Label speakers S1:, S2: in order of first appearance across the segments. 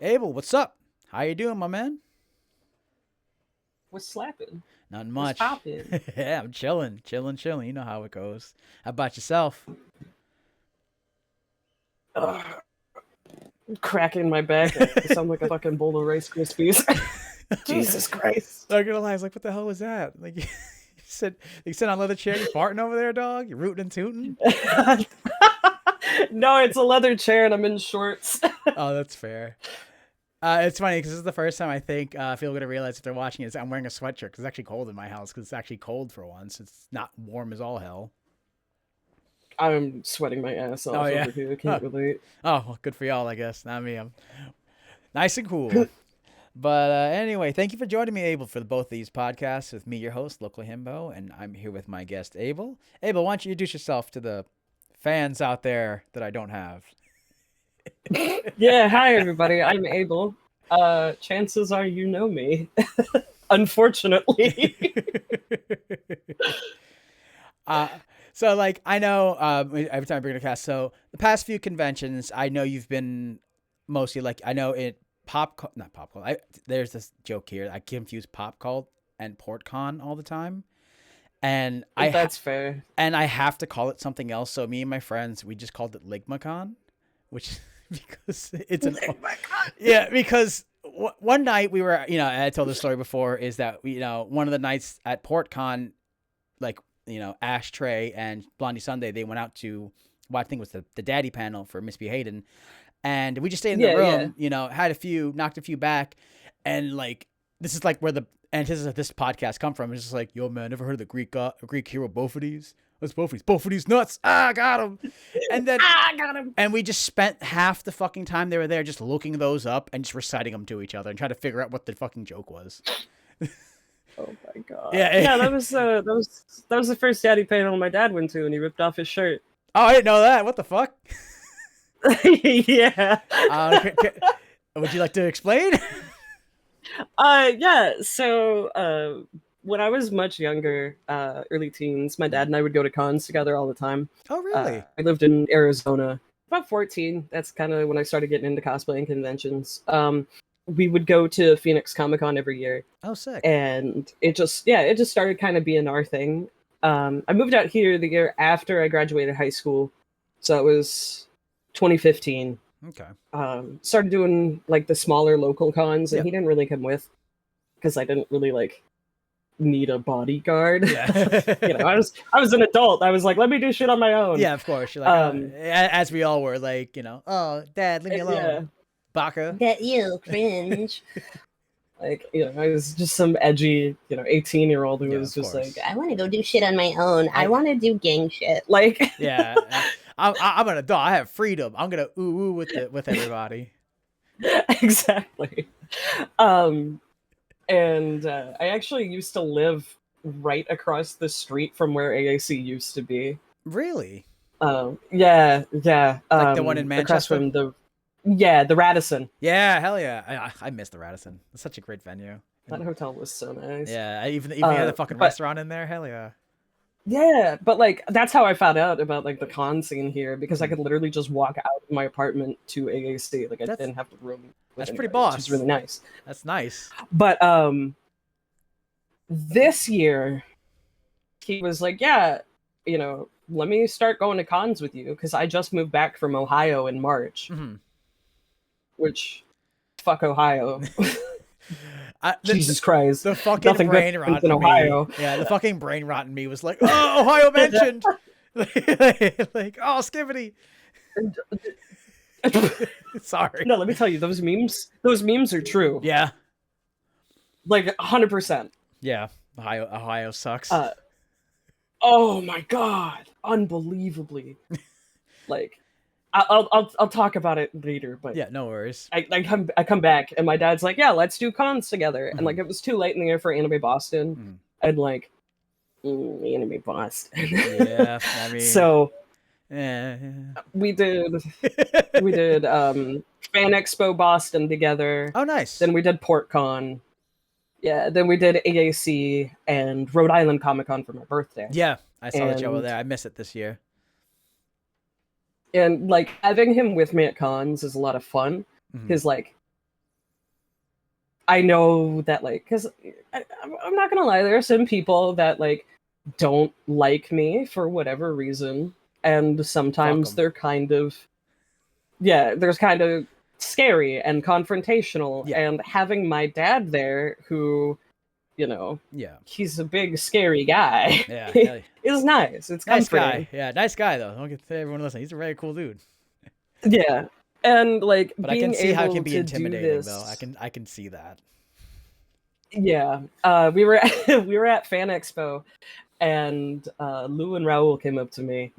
S1: Abel, what's up? How you doing, my man?
S2: Was slapping.
S1: Nothing
S2: Was
S1: much.
S2: popping.
S1: Yeah, I'm chilling, chilling, chilling. You know how it goes. How about yourself?
S2: Ugh, cracking my back. I sound like a fucking bowl of Rice Krispies. Jesus Christ.
S1: Not gonna lie, I was like, what the hell was that? Like, you sit on a leather chair, you farting over there, dog. You rooting and tooting.
S2: No, it's a leather chair and I'm in shorts.
S1: Oh, that's fair. It's funny because this is the first time I think people are gonna realize if they're watching it, I'm wearing a sweatshirt because it's actually cold in my house because it's actually cold for once. It's not warm as all hell.
S2: I'm sweating my ass
S1: Oh
S2: off
S1: yeah.
S2: over here. I
S1: Huh.
S2: can't relate.
S1: Oh, well, good for y'all, I guess. Not me. I'm nice and cool. But anyway, thank you for joining me, Abel, for both these podcasts with me, your host, Local Himbo, and I'm here with my guest, Abel. Abel, why don't you introduce yourself to the fans out there that I don't have?
S2: Yeah, hi everybody. I'm Abel. Chances are you know me. Unfortunately.
S1: uh, so, like, I know every time I bring a cast, so the past few conventions, I know you've been mostly, like, I know it not pop cult. There's this joke here. I confuse pop cult and PortCon all the time. And
S2: That's fair.
S1: And I have to call it something else. So me and my friends, we just called it LigmaCon, which because it's an yeah. Because one night we were, I told this story before, is that one of the nights at PortCon, like Ashtray and Blondie Sunday, they went out to what I think was the Daddy panel for Miss B. Hayden, and we just stayed in the room. Had knocked a few back, and like this is like where the antithesis of this podcast come from. It's just like, yo, man, never heard of the Greek hero Bophades? What's Bophades? Bophades nuts. I got him. And then
S2: I got him.
S1: And we just spent half the fucking time they were there just looking those up and just reciting them to each other and trying to figure out what the fucking joke was.
S2: Oh my god.
S1: Yeah,
S2: that was the first Daddy panel my dad went to, and he ripped off his shirt.
S1: Oh, I didn't know that. What the fuck?
S2: Yeah.
S1: Would you like to explain?
S2: Yeah. So, when I was much younger, early teens, my dad and I would go to cons together all the time.
S1: Oh, really?
S2: I lived in Arizona. About 14. That's kind of when I started getting into cosplay and conventions. We would go to Phoenix Comic Con every year.
S1: Oh, sick.
S2: And it just started kind of being our thing. I moved out here the year after I graduated high school. So it was 2015.
S1: Okay.
S2: Started doing like the smaller local cons, and he didn't really come with because I didn't really like need a bodyguard.
S1: Yeah.
S2: I was an adult. I was like, let me do shit on my own.
S1: Yeah, of course. You're like, as we all were, like, oh, Dad, leave me alone.
S2: Yeah.
S1: Baka.
S2: Get you, cringe. Like, I was just some edgy, 18-year-old who was just like, I want to go do shit on my own. I want to do gang shit. Like,
S1: yeah, I'm an adult. I have freedom. I'm gonna ooh with everybody.
S2: Exactly. And I actually used to live right across the street from where AAC used to be.
S1: Really?
S2: Yeah.
S1: Like the one in Manchester?
S2: Across from the Radisson.
S1: Yeah, hell yeah. I miss the Radisson. It's such a great venue.
S2: That hotel was so nice.
S1: Yeah, even had the fucking restaurant in there. Hell yeah.
S2: Yeah, but like that's how I found out about like the con scene here, because I could literally just walk out of my apartment to AAC. Like I didn't have to room.
S1: That's pretty boss.
S2: Which is really nice.
S1: That's nice.
S2: But this year he was like, yeah, let me start going to cons with you, because I just moved back from Ohio in March.
S1: Mm-hmm.
S2: Which, fuck Ohio. Jesus Christ.
S1: The fucking brain rot in
S2: Ohio.
S1: Me. Yeah, the fucking brain rot in me was like, oh, Ohio mentioned. Like, oh, Skibbity. Sorry.
S2: No, let me tell you, those memes are true.
S1: Yeah.
S2: Like 100%.
S1: Yeah. Ohio sucks.
S2: Oh my god. Unbelievably. Like, I'll talk about it later, but
S1: yeah, no worries.
S2: I come back and my dad's like, yeah, let's do cons together. And like it was too late in the year for Anime Boston. And like Anime Boston.
S1: Yeah, I mean,
S2: so
S1: yeah.
S2: we did Fan Expo Boston together.
S1: Oh, nice.
S2: Then we did PortCon. Yeah, then we did AAC and Rhode Island Comic Con for my birthday.
S1: Yeah, I saw that you were there. I miss it this year.
S2: And like having him with me at cons is a lot of fun, because like I know that, like, because I'm not gonna lie, there are some people that like don't like me for whatever reason, and sometimes they're kind of, yeah, there's kind of scary and confrontational, and having my dad there, who, you know, he's a big scary guy, is nice. It's
S1: nice
S2: comforting.
S1: Guy. Yeah, nice guy though. Don't get to everyone listening. He's a very cool dude.
S2: Yeah, and like,
S1: but
S2: being
S1: I can see how it can be
S2: able to
S1: intimidating
S2: do this,
S1: though. I can see that.
S2: Yeah, we were we were at Fan Expo, and Lou and Raul came up to me,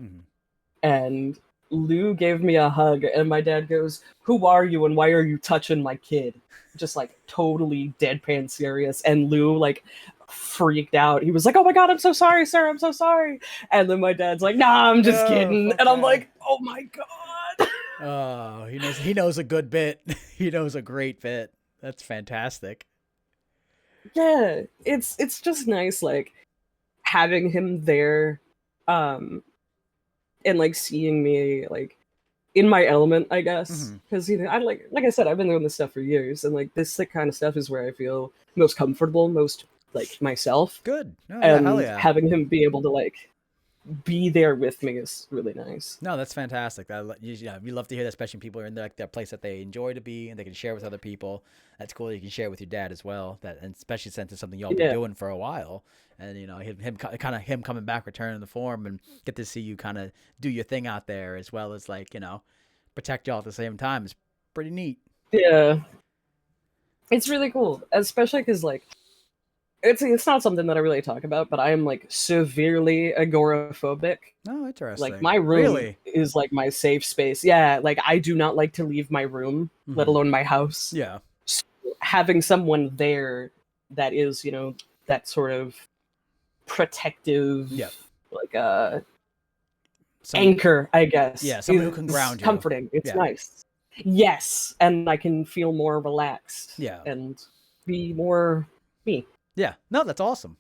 S2: and Lou gave me a hug, and my dad goes, "Who are you, and why are you touching my kid?" Just like totally deadpan serious, and Lou like freaked out. He was like, "Oh my god, I'm so sorry, sir. I'm so sorry." And then my dad's like, "Nah, I'm just kidding." And I'm like, "Oh my god."
S1: Oh, he knows a good bit. He knows a great bit. That's fantastic.
S2: Yeah, it's just nice, like, having him there, and like seeing me like in my element, I guess, because I like I said, I've been doing this stuff for years, and like this kind of stuff is where I feel most comfortable, most like myself.
S1: Good. Oh,
S2: and
S1: hell yeah.
S2: Having him be able to like be there with me is really nice.
S1: No, that's fantastic. We love to hear that, especially when people are in their place that they enjoy to be and they can share with other people. That's cool. You can share with your dad as well. And especially since it's something y'all been doing for a while, and him coming back, returning the form, and get to see you kind of do your thing out there, as well as like protect y'all at the same time, is pretty neat.
S2: Yeah, it's really cool, especially because like it's not something that I really talk about, but I am like severely agoraphobic.
S1: Oh, interesting.
S2: Like, my room is like my safe space. Yeah, like I do not like to leave my room, let alone my house.
S1: Yeah.
S2: So having someone there that is, that sort of protective, like anchor, I guess.
S1: Yeah, someone who can ground you.
S2: Comforting. It's nice. Yes, and I can feel more relaxed.
S1: Yeah.
S2: And be more me.
S1: Yeah, no, that's awesome.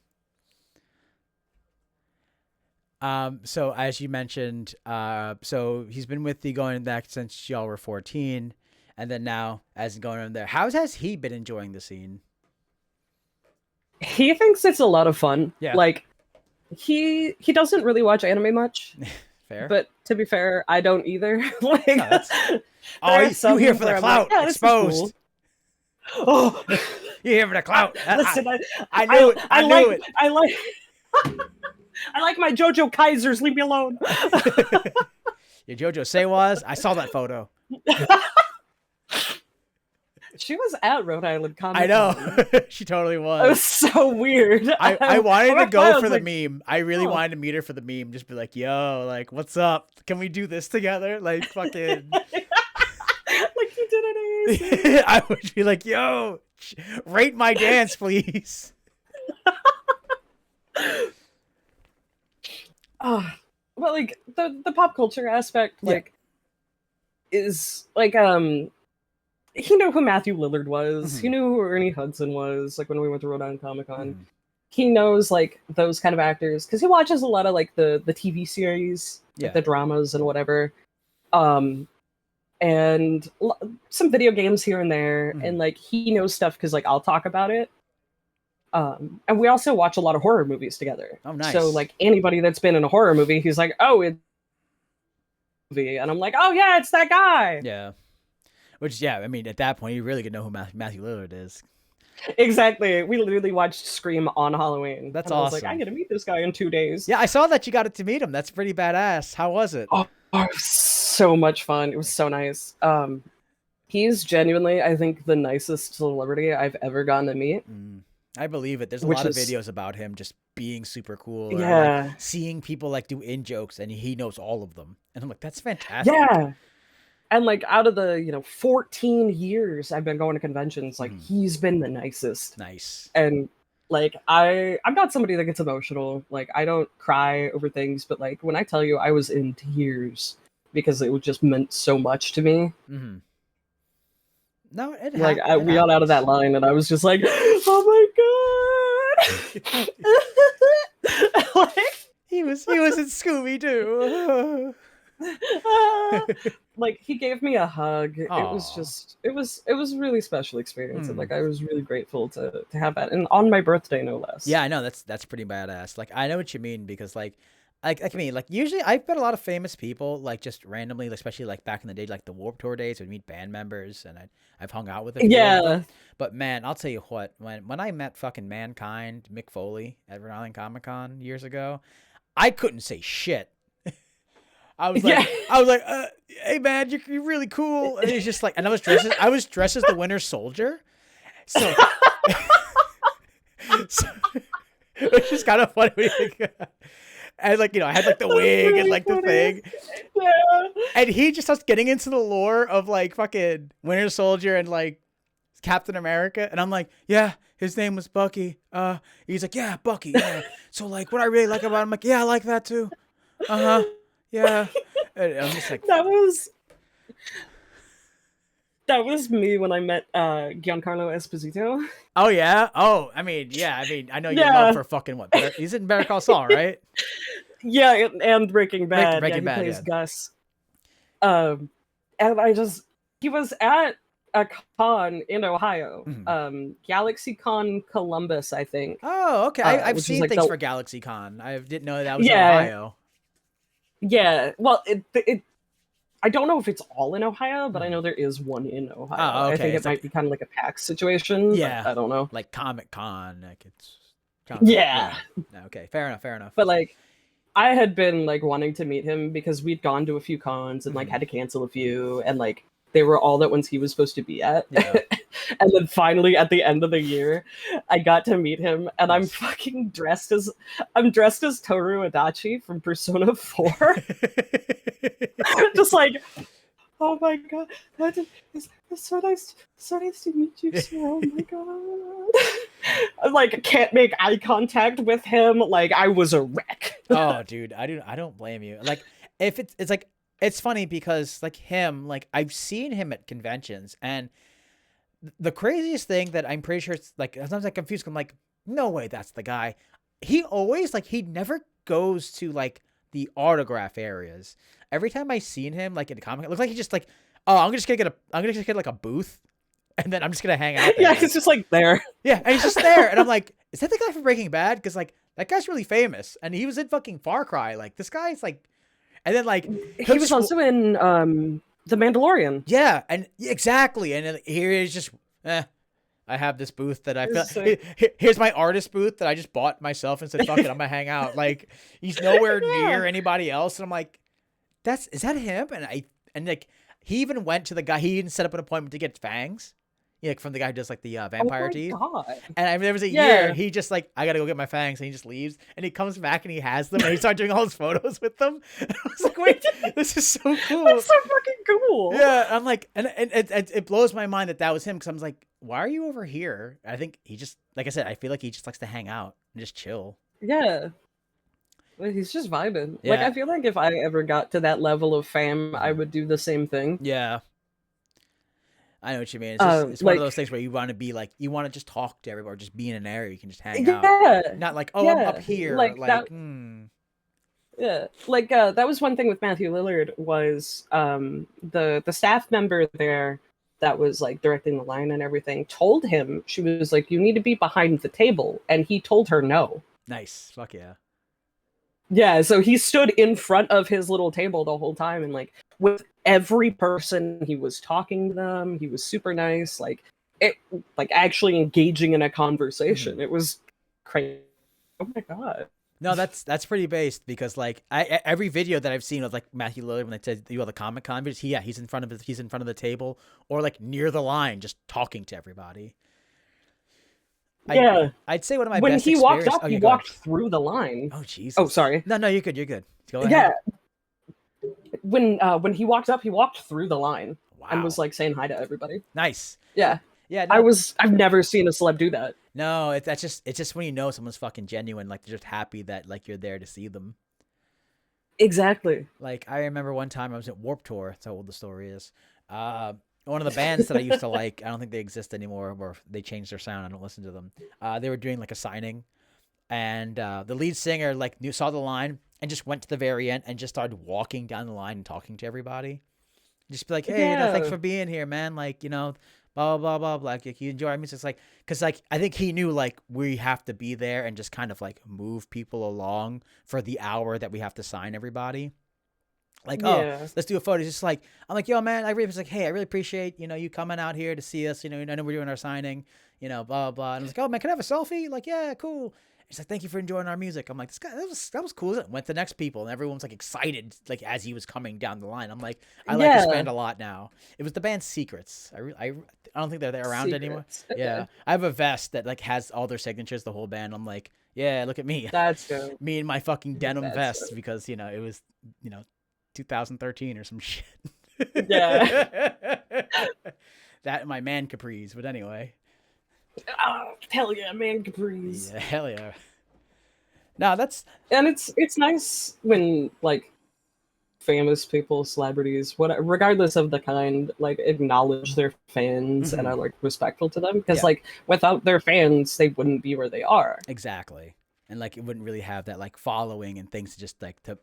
S1: So as you mentioned, so he's been with you going back since y'all were 14, and then now as going on there, how has he been enjoying the scene?
S2: He thinks it's a lot of fun.
S1: Yeah.
S2: Like, he doesn't really watch anime much.
S1: Fair.
S2: But to be fair, I don't either. Like,
S1: you here for the clout? Like, exposed.
S2: Cool. Oh.
S1: You here for the clout?
S2: Listen,
S1: I knew it. I knew it.
S2: I like my JoJo Kaisers. Leave me alone.
S1: Your JoJo Seiwas? I saw that photo.
S2: She was at Rhode Island Comic.
S1: I know. She totally was.
S2: It was so weird.
S1: I wanted to go for the meme. I really wanted to meet her for the meme. Just be like, yo, like, what's up? Can we do this together? Like, fucking.
S2: Like, you did it.
S1: I would be like, yo, rate my dance, please.
S2: Well, like, the pop culture aspect, like, is like, he knew who Matthew Lillard was. He knew who Ernie Hudson was, like, when we went to Rhode Island Comic Con. He knows, like, those kind of actors, because he watches a lot of, like, the TV series, like, the dramas and whatever. And some video games here and there, and, like, he knows stuff because, like, I'll talk about it. And we also watch a lot of horror movies together.
S1: Oh, nice.
S2: So, like, anybody that's been in a horror movie, he's like, oh, it's a movie. And I'm like, oh, yeah, it's that guy.
S1: Yeah. Which, I mean, at that point, you really could know who Matthew Lillard is.
S2: Exactly. We literally watched Scream on Halloween.
S1: That's awesome.
S2: I was like, I'm going to meet this guy in 2 days.
S1: Yeah, I saw that you got to meet him. That's pretty badass. How was it?
S2: Oh, it was so much fun. It was so nice. He's genuinely, I think, the nicest celebrity I've ever gotten to meet.
S1: I believe it. There's a lot of videos about him just being super cool.
S2: Yeah.
S1: Or, like, seeing people, like, do in-jokes, and he knows all of them. And I'm like, that's fantastic.
S2: Yeah. And, like, out of the, 14 years I've been going to conventions, like, he's been the nicest.
S1: Nice.
S2: And, like, I'm not somebody that gets emotional. Like, I don't cry over things, but, like, when I tell you I was in tears because it just meant so much to me.
S1: No, it
S2: like, we got out of that line, and I was just like, oh my god!
S1: Like, he was in Scooby-Doo.
S2: Like he gave me a hug. It was
S1: Aw.
S2: just it was a really special experience, and
S1: Mm.
S2: like I was really grateful to have that, and on my birthday no less.
S1: Yeah, I know that's pretty badass. Like I know what you mean because like I mean like usually I've met a lot of famous people like just randomly, especially like back in the day, like the Warped Tour days, we'd meet band members, and I've hung out with a few of
S2: Yeah.
S1: them. But man, I'll tell you what, when I met fucking Mankind, Mick Foley at Rhode Island Comic Con years ago, I couldn't say shit.
S2: Yeah.
S1: I was like, hey man, you're really cool. And he's just like, and I was dressed as the Winter Soldier, so, so which is kind of funny. When you think, and like I had like the
S2: That's
S1: wig and
S2: really
S1: like the
S2: funny.
S1: thing,
S2: Yeah.
S1: and he just starts getting into the lore of like fucking Winter Soldier and like Captain America, and I'm like, yeah, his name was Bucky. He's like, yeah, Bucky. Yeah. So like, what I really like about him, I'm like, yeah, I like that too. Uh huh. Yeah. And I'm just like,
S2: That was me when I met Giancarlo Esposito.
S1: oh yeah. Oh, I mean, yeah. I mean, I know your love
S2: Yeah.
S1: for fucking what? He's in Better Call Saul, right?
S2: Yeah, and Breaking Bad.
S1: Breaking
S2: He
S1: Bad,
S2: plays
S1: yeah.
S2: Gus. And he was at a con in Ohio,
S1: Mhm.
S2: GalaxyCon Columbus, I think,
S1: Oh, okay. I've
S2: which is
S1: seen
S2: like
S1: things
S2: the
S1: for GalaxyCon. I didn't know that was in
S2: yeah,
S1: Ohio.
S2: yeah. Well, it I don't know if it's all in Ohio, but I
S1: Mhm.
S2: know there is one in Ohio.
S1: Oh,
S2: I
S1: okay.
S2: think it
S1: It's
S2: might
S1: like,
S2: be kind of like a PAX situation, but
S1: yeah,
S2: I don't know.
S1: like Comic Con. Like it's kind of like,
S2: Yeah,
S1: yeah. Okay, fair enough. Fair enough.
S2: but like I had been like wanting to meet him because we'd gone to a few cons and like
S1: Mhm.
S2: had to cancel a few, and like they were all that ones he was supposed to be at.
S1: Yeah.
S2: And then finally at the end of the year, I got to meet him, and
S1: Nice.
S2: I'm dressed as Toru Adachi from Persona 4. Just like, oh my god, it's so nice to meet you, sir. Oh my god. I like can't make eye contact with him. Like I was a wreck.
S1: Oh, dude, I don't blame you. Like if it's like it's funny because like him, like I've seen him at conventions, and the craziest thing that I'm pretty sure it's like sometimes I confuse. I'm like, no way, that's the guy. He always like he never goes to like the autograph areas. Every time I seen him like in a comic, it looks like he just like, oh, I'm gonna just get like a booth, and then I'm just gonna hang out
S2: Yeah,
S1: there.
S2: he's just like there.
S1: Yeah, and he's just there, and I'm like, is that the guy from Breaking Bad? Because like that guy's really famous, and he was in fucking Far Cry. Like this guy's like, and then like he'll
S2: He was
S1: just
S2: also in The Mandalorian.
S1: yeah, and exactly, and then here he's just, I have this booth that I felt.
S2: It's like,
S1: Here's my artist booth that I just bought myself and said, fuck it, I'm gonna hang out. Like he's nowhere near
S2: yeah.
S1: anybody else, and I'm like, is that him? And like he even went to the guy. He even set up an appointment to get fangs. Yeah, like from the guy who does like the
S2: Oh
S1: vampire
S2: my
S1: teeth.
S2: god.
S1: And I mean, there was a year
S2: Yeah.
S1: he just like, I gotta go get my fangs, and he just leaves, and he comes back and he has them, and he started doing all his photos with them. And I was like, wait, this is so cool.
S2: That's so fucking cool.
S1: Yeah, I'm like, and it blows my mind that was him, because I'm like, why are you over here? I think he just, like I said, I feel like he just likes to hang out and just chill.
S2: Yeah. Well, he's just vibing. Like
S1: Yeah.
S2: I feel like if I ever got to that level of fame, I
S1: Mhm.
S2: would do the same thing.
S1: Yeah. I know what you mean. It's just it's one of
S2: Like
S1: those things where you want to be like, you want to just talk to everybody, or just be in an area you can just hang out,
S2: yeah,
S1: not like, oh, I'm up
S2: yeah,
S1: here,
S2: like that.
S1: like
S2: Yeah, like that was one thing with Matthew Lillard was the staff member there that was like directing the line and everything told him, she was like, you need to be behind the table, and he told her no.
S1: nice, fuck yeah.
S2: Yeah, so he stood in front of his little table the whole time, and like with every person he was talking to them, he was super nice, like it, like actually engaging in a conversation.
S1: Mhm.
S2: It was crazy. Oh my god.
S1: No, that's pretty based, because like every video that I've seen of like Matthew Lillard when they said you all the Comic Con videos, he's in front of the table, or like near the line just talking to everybody.
S2: Yeah.
S1: I'd say one of my
S2: When
S1: best
S2: he walked
S1: experiences.
S2: up,
S1: Oh,
S2: he
S1: yeah, go ahead.
S2: walked through the line.
S1: Oh Jesus.
S2: Oh, sorry.
S1: No, you're good. You're good. Go ahead.
S2: Yeah. When he walked up, he walked through the line and
S1: Wow.
S2: was like saying hi to everybody.
S1: Nice.
S2: Yeah.
S1: Yeah. No,
S2: I've never seen a celeb do that.
S1: no, it's just when you know someone's fucking genuine, like they're just happy that like you're there to see them.
S2: Exactly.
S1: Like I remember one time I was at Warped Tour. That's how old the story is. One of the bands that I used to like, I don't think they exist anymore, or they changed their sound. I don't listen to them. They were doing like a signing, and the lead singer like saw the line, and just went to the very end and just started walking down the line and talking to everybody. Just be like, hey, thanks
S2: Yeah.
S1: for being here, man. Like, blah, blah, blah, blah, blah. Like, you enjoy our music. It's like, because, like, I think he knew, like, we have to be there and just kind of, like, move people along for the hour that we have to sign everybody. Like, oh,
S2: Yeah.
S1: let's do a photo. It's just like, I'm like, yo, man, it's like, hey, I really appreciate, you coming out here to see us. I know we're doing our signing, blah, blah, blah. And I was like, oh, man, can I have a selfie? Like, yeah, cool. He's like, thank you for enjoying our music. I'm like, this guy, that was cool. Went to the next people, and everyone's like excited, like as he was coming down the line. I'm like, I like this band a lot now. It was the band Secrets. I don't think they're around anymore.
S2: Okay.
S1: Yeah, I have a vest that like has all their signatures, the whole band. I'm like, yeah, look at me.
S2: That's dope.
S1: Me and my fucking denim
S2: That's
S1: vest
S2: dope.
S1: because it was 2013 or some shit.
S2: Yeah.
S1: That and my man capris, but anyway.
S2: Oh, hell yeah, man, capris.
S1: Yeah, hell yeah. No,
S2: and it's nice when like famous people, celebrities, regardless of the kind, like acknowledge their fans and are like respectful to them, because like without their fans, they wouldn't be where they are.
S1: Exactly, and like it wouldn't really have that like following and things to just like to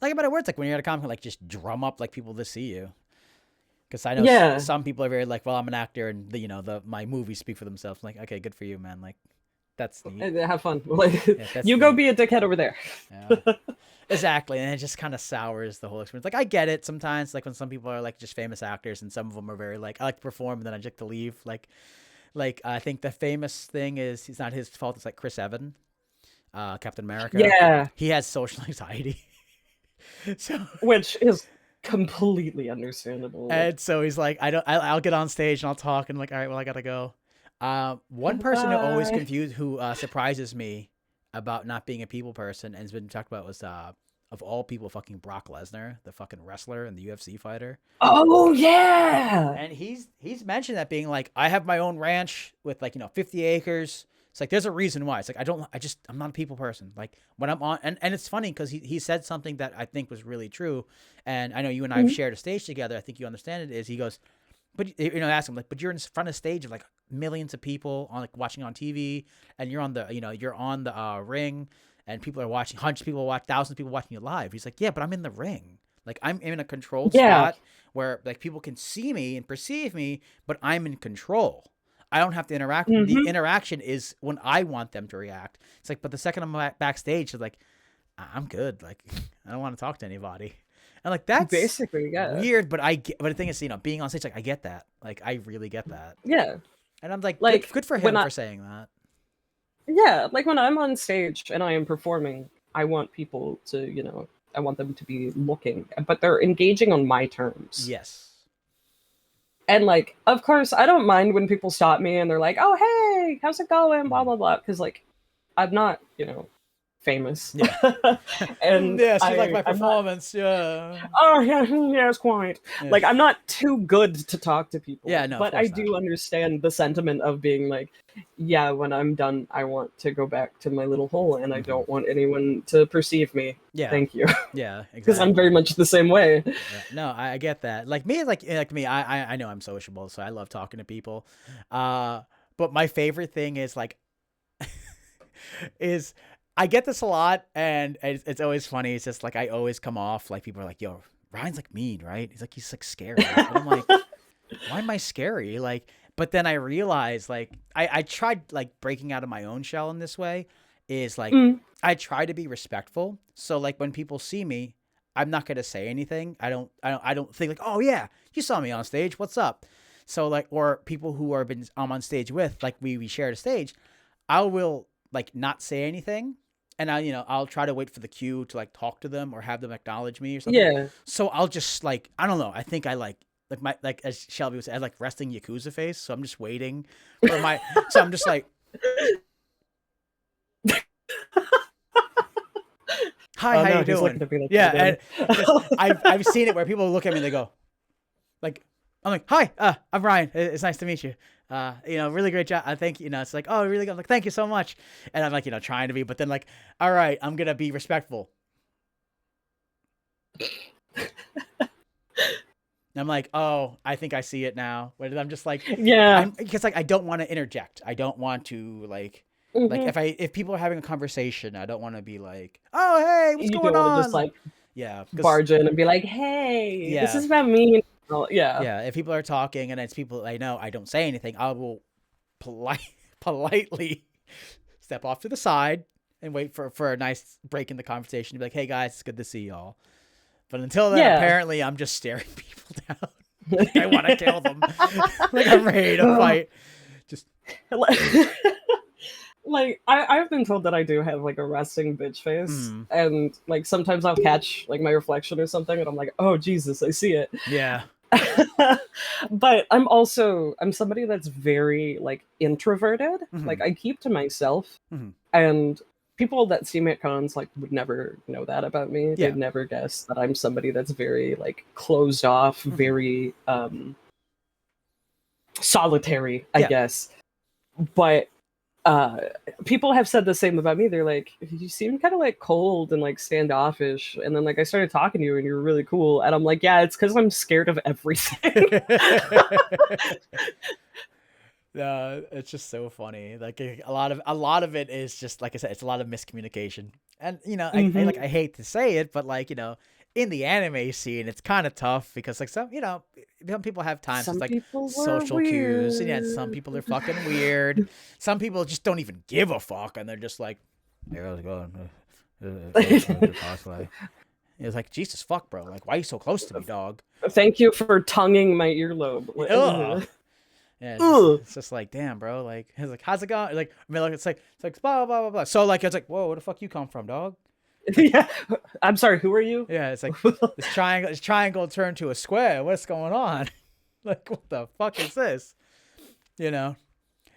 S1: like about it words like when you're at a comic, like just drum up like people to see you. Because I know some people are very like, well, I'm an actor, and my movies speak for themselves. I'm like, okay, good for you, man. Like, that's neat.
S2: Have fun. Like, you go be a dickhead over there.
S1: Yeah. Exactly, and it just kind of sours the whole experience. Like, I get it sometimes, like when some people are like just famous actors, and some of them are very like, I like to perform, and then I like to leave. Like I think the famous thing is it's not his fault. It's like Chris Evans, Captain America.
S2: Yeah,
S1: he has social anxiety. So,
S2: which is completely understandable.
S1: And so he's like, I'll get on stage and I'll talk, and I'm like, all right, well, I gotta go. One person who surprises me about not being a people person and has been talked about was of all people, fucking Brock Lesnar, the fucking wrestler and the UFC fighter.
S2: Oh yeah.
S1: And he's mentioned that being like, I have my own ranch with like 50 acres. It's like, there's a reason why. It's like, I'm not a people person. Like when I'm on, and it's funny because he said something that I think was really true. And I know you and I have shared a stage together. I think you understand it is. He goes, but ask him like, but you're in front of stage of like millions of people on like watching on TV, and you're on the, you're on the ring, and people are watching, hundreds of people watch, thousands of people watching you live. He's like, yeah, but I'm in the ring. Like I'm in a controlled spot where like people can see me and perceive me, but I'm in control. I don't have to interact. The interaction is when I want them to react. It's like, but the second I'm backstage, it's like, I'm good. Like, I don't want to talk to anybody. And like, that's
S2: basically
S1: weird. But but the thing is, being on stage, like, I get that. Like, I really get that.
S2: Yeah.
S1: And I'm like good for him for saying that.
S2: Yeah. Like when I'm on stage and I am performing, I want people to, I want them to be looking, but they're engaging on my terms.
S1: Yes.
S2: And like, of course, I don't mind when people stop me and they're like, "Oh, hey, how's it going?" Blah blah blah. Because like, I'm not, famous.
S1: Yeah.
S2: And
S1: yeah, she liked my performance. Yeah.
S2: Oh yeah, yes, quite. Yeah. Like I'm not too good to talk to people.
S1: Yeah, no.
S2: But I do understand the sentiment of being like, yeah, when I'm done, I want to go back to my little hole, and I don't want anyone to perceive me.
S1: Yeah.
S2: Thank you.
S1: Yeah, exactly.
S2: Because I'm very much the same way.
S1: Yeah. No, I get that. Like me, like me, I know I'm sociable, so I love talking to people. But my favorite thing is like, I get this a lot, and it's always funny. It's just like I always come off like people are like, "Yo, Ryan's like mean, right?" He's like scary. And I'm like, why am I scary? Like, but then I realize like I tried like breaking out of my own shell in this way. Is like I try to be respectful. So like when people see me, I'm not gonna say anything. I don't think like, oh yeah, you saw me on stage. What's up? So like, or people who I'm on stage with, like we shared a stage, I will like not say anything. And I'll try to wait for the cue to like talk to them or have them acknowledge me or something. Yeah. So I'll just like, I don't know. I think I like as Shelby would say, I like resting Yakuza face. So I'm just waiting for so I'm just like, hi, how you doing? Like, yeah. And I've seen it where people look at me and they go like, I'm like, hi, I'm Ryan. It's nice to meet you. Really great job. I think, it's like, oh, really good. I'm like, thank you so much. And I'm like, trying to be, but then like, all right, I'm going to be respectful. And I'm like, oh, I think I see it now. But I'm just like,
S2: yeah,
S1: because like, I don't want to interject. I don't want to like, Like if people are having a conversation, I don't want to be like, oh hey, what's
S2: You
S1: going
S2: don't want to
S1: on?
S2: just like
S1: Yeah,
S2: barge in and be like, hey, this
S1: yeah,
S2: is about me. Yeah.
S1: yeah. If people are talking and it's people I know, I don't say anything. I will politely step off to the side and wait for a nice break in the conversation to be like, hey guys, it's good to see y'all. But until then,
S2: Yeah.
S1: apparently, I'm just staring people down. Like I want to kill them. Like I'm ready to fight. Just
S2: like I've been told that I do have like a resting bitch face, and like sometimes I'll catch like my reflection or something, and I'm like, oh Jesus, I see it.
S1: Yeah.
S2: But I'm somebody that's very like introverted. Like I keep to myself, and people that see me at cons like would never know that about me.
S1: Yeah.
S2: They'd never guess that I'm somebody that's very like closed off, very solitary, I guess. But people have said the same about me. They're like, you seem kind of like cold and like standoffish, and then like I started talking to you and you're really cool, and I'm like, yeah, it's because I'm scared of everything.
S1: It's just so funny. Like a lot of it is just like I said, it's a lot of miscommunication. And you know, I hate to say it, but like, you know, in the anime scene, it's kind of tough because like some people have times it's like social cues, and yeah, some people are fucking weird. Some people just don't even give a fuck, and they're just like, "Hey, how's it going?" It's like, Jesus fuck, bro. Like, why are you so close to me, dog?
S2: Thank you for tonguing my earlobe.
S1: Ugh. Yeah, it's just like, damn, bro. Like, it's like, how's it going? Like, I mean, like, it's like blah blah blah blah. So like, it's like, whoa, where the fuck you come from, dog?
S2: Yeah, I'm sorry. Who are you?
S1: Yeah, it's like this triangle turned to a square. What's going on? Like, what the fuck is this? You know,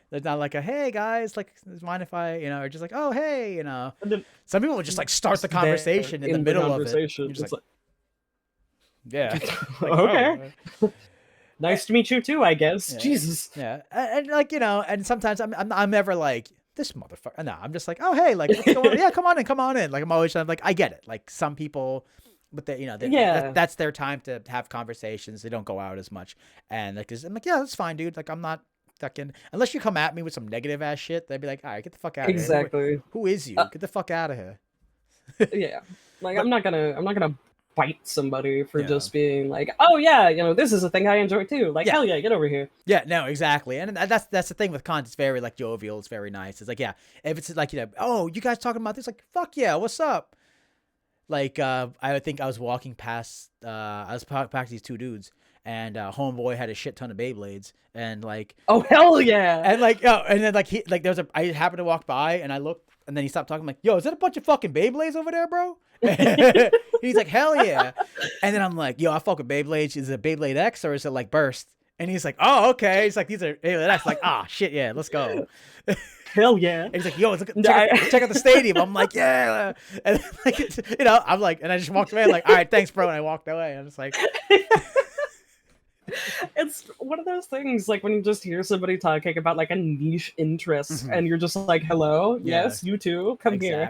S1: there's not like a hey guys, like, mind if I, you know, or just like, oh hey, you know. Some people would just like start the conversation in the middle of it. Just like, yeah. Like,
S2: okay. Oh. Nice to meet you too, I guess.
S1: Yeah.
S2: Jesus.
S1: Yeah, and like, you know, and sometimes I'm never like, this motherfucker. No, I'm just like, oh hey, like, what's going on? Yeah, come on in. Like, I'm always like, I get it. Like, some people, but they, you know, that's their time to have conversations. They don't go out as much, and like, I'm like, yeah, that's fine, dude. Like, I'm not fucking, unless you come at me with some negative ass shit. They'd be like, all right, get the fuck out of here.
S2: Exactly.
S1: Who is you? Get the fuck out of here.
S2: Yeah, like, I'm not gonna bite somebody for just being like, oh yeah, you know, this is a thing I enjoy too. Like, hell yeah, get over here.
S1: Yeah, no, exactly. And that's the thing with cons. It's very like jovial. It's very nice. It's like, yeah, if it's like, you know, oh, you guys talking about this? Like, fuck yeah, what's up? Like, I think I was walking past, I was past these two dudes, and homeboy had a shit ton of Beyblades, and like,
S2: oh hell yeah,
S1: and like, oh, and then like I happened to walk by, and I looked, and then he stopped talking. I'm like, yo, is that a bunch of fucking Beyblades over there, bro? He's like, hell yeah. And then I'm like, yo, I fuck with Beyblades. Is it Beyblade X or is it like Burst? And he's like, oh, okay. He's like, these are Beyblade X. Like, ah, shit, yeah, let's go.
S2: Hell yeah.
S1: And he's like, yo, check out the stadium. I'm like, yeah. And like, you know, I'm like, and I just walked away. I'm like, all right, thanks, bro. And I walked away. I'm just like,
S2: it's one of those things like when you just hear somebody talking about like a niche interest, and you're just like, hello, yes, you too, come here.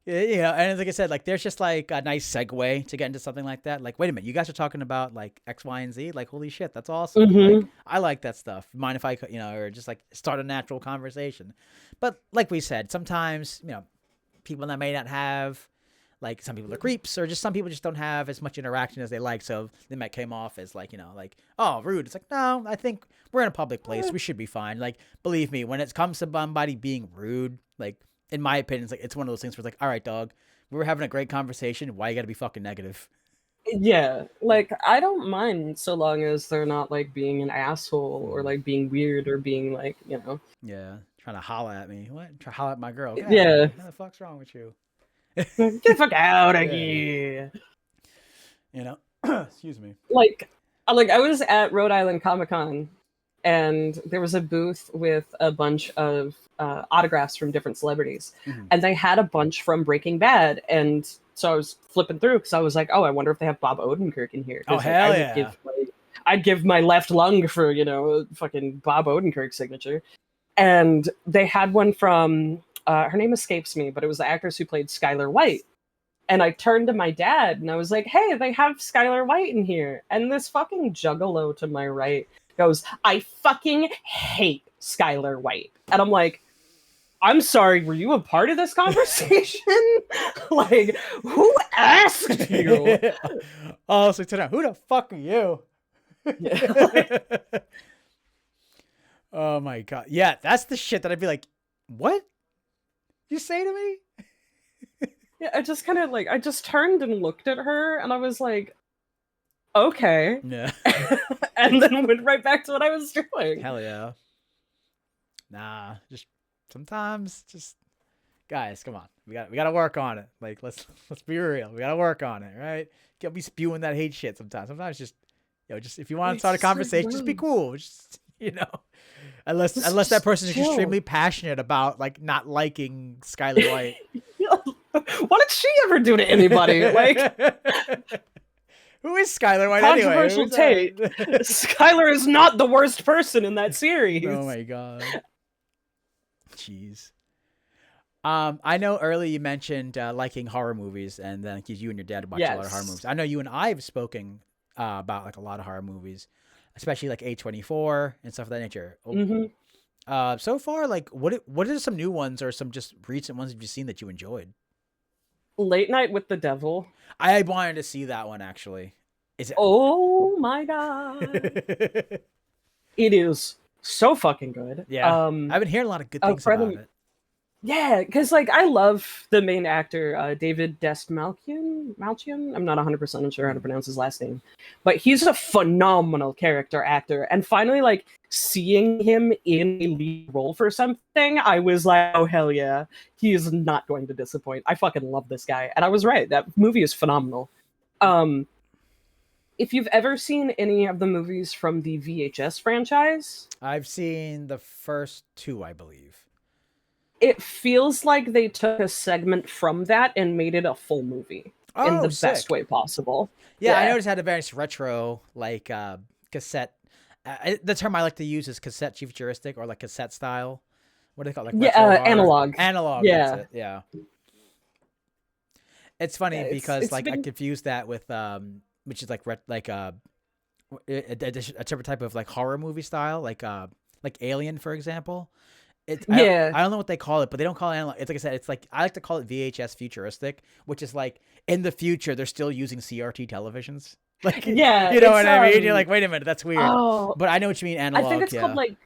S1: Yeah, and like I said, like, there's just like a nice segue to get into something like that. Like, wait a minute, you guys are talking about like X, Y, and Z. Like, holy shit, that's awesome. Like, I like that stuff. Mind if I, you know, or just like start a natural conversation. But like we said, sometimes, you know, people that may not have, like, some people are creeps, or just some people just don't have as much interaction as they like, so they might come off as like, you know, like, oh, rude. It's like, no, I think we're in a public place. We should be fine. Like, believe me, when it comes to somebody being rude, like, in my opinion, it's one of those things where it's like, all right, dog, we were having a great conversation. Why you gotta be fucking negative?
S2: Yeah, like, I don't mind so long as they're not like being an asshole or like being weird or being like, you know.
S1: Yeah, trying to holler at me. What? Try to holler at my girl.
S2: Yeah.
S1: What the fuck's wrong with you?
S2: Get the fuck out of here.
S1: You know, excuse me.
S2: Like I was at Rhode Island Comic-Con, and there was a booth with a bunch of autographs from different celebrities, and they had a bunch from Breaking Bad, and so I was flipping through because I was like, oh, I wonder if they have Bob Odenkirk in here.
S1: Oh, hell yeah.
S2: I'd give my left lung for, you know, fucking Bob Odenkirk signature. And they had one from, her name escapes me, but it was the actress who played Skylar White. And I turned to my dad and I was like, hey, they have Skylar White in here. And this fucking juggalo to my right goes, I fucking hate Skylar White. And I'm like, I'm sorry, were you a part of this conversation? Like, who asked you?
S1: Oh, so tonight, who the fuck are you?
S2: Yeah.
S1: Oh my god. Yeah, that's the shit that I'd be like, what? You say to me?
S2: Yeah, I just kind of like, I just turned and looked at her and I was like, okay.
S1: Yeah.
S2: And then went right back to what I was doing.
S1: Hell yeah. Nah, just sometimes just guys, come on. We got to work on it. Like let's be real. We got to work on it, right? Can't be spewing that hate shit sometimes. Sometimes just just if you want to start a conversation, just be cool. Just, unless that person is extremely passionate about like not liking Skylar White.
S2: What did she ever do to anybody? Like,
S1: who is Skylar White
S2: controversial
S1: anyway?
S2: take. Skylar is not the worst person in that series.
S1: Oh my god. Jeez. I know earlier you mentioned liking horror movies, and then because you and your dad watch a lot of horror movies. I know you and I have spoken about like a lot of horror movies, especially like A24 and stuff of that nature.
S2: Mm-hmm.
S1: So far, like what are some new ones or some just recent ones have you seen that you enjoyed?
S2: Late Night with the Devil.
S1: I wanted to see that one actually. Is it?
S2: Oh my god! It is so fucking good.
S1: Yeah, I've been hearing a lot of good things about it.
S2: Yeah, because like I love the main actor, David Dastmalchian. I'm not 100% sure how to pronounce his last name, but he's a phenomenal character actor. And finally, like seeing him in a lead role for something, I was like, oh hell yeah, he is not going to disappoint. I fucking love this guy, and I was right. That movie is phenomenal. If you've ever seen any of the movies from the VHS franchise,
S1: I've seen the first two, I believe.
S2: It feels like they took a segment from that and made it a full movie in the best way possible.
S1: Yeah, I noticed it had a very retro, like cassette. The term I like to use is cassette futuristic or like cassette style. What do they call it? Like
S2: analog.
S1: Analog.
S2: Yeah,
S1: that's it. Yeah. It's funny because like I confused that with which is like a different type of like horror movie style, like Alien, for example. I don't know what they call it, but they don't call it analog. It's like I said, it's like I like to call it VHS futuristic, which is like in the future they're still using CRT televisions. Like you know what I mean? You're like, wait a minute, that's weird. But I know what you mean, analog.
S2: I think it's called like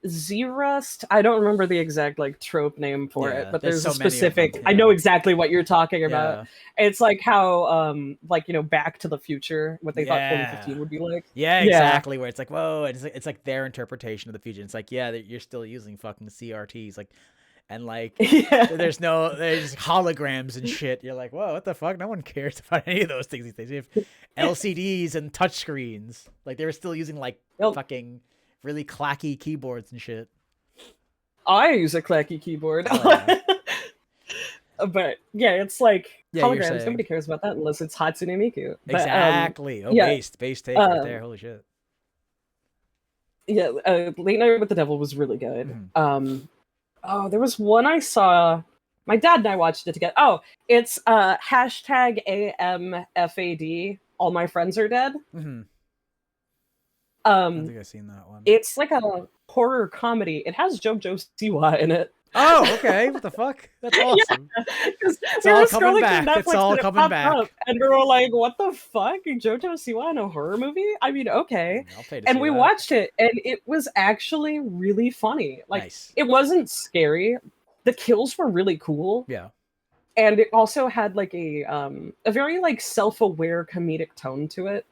S2: Zerust. I don't remember the exact like trope name for it, but there's a specific. I know exactly what you're talking about. It's like how like Back to the Future, what they thought 2015 would be like.
S1: Yeah, exactly. Where it's like, whoa, it's like their interpretation of the future. It's like, yeah, you're still using fucking CRTs, like, and like there's holograms and shit. You're like, whoa, what the fuck? No one cares about any of those things these days. You have LCDs and touchscreens. Like they were still using like fucking really clacky keyboards and shit.
S2: I use a clacky keyboard. But yeah, it's like holograms. Nobody cares about that unless it's Hatsune Miku. But,
S1: exactly. Base take right there. Holy shit.
S2: Yeah, Late Night with the Devil was really good. There was one I saw. My dad and I watched it together. Oh, it's hashtag AMFAD. All my friends are dead.
S1: I don't think I've seen that one.
S2: It's like a horror comedy. It has JoJo Siwa in it.
S1: Oh, okay. What the fuck? That's awesome. It's all coming back. It's all coming back.
S2: And we were like, what the fuck? JoJo Siwa in a horror movie? I mean, okay. And we watched it, and it was actually really funny. Like, It wasn't scary. The kills were really cool.
S1: Yeah.
S2: And it also had like a very like self-aware comedic tone to it.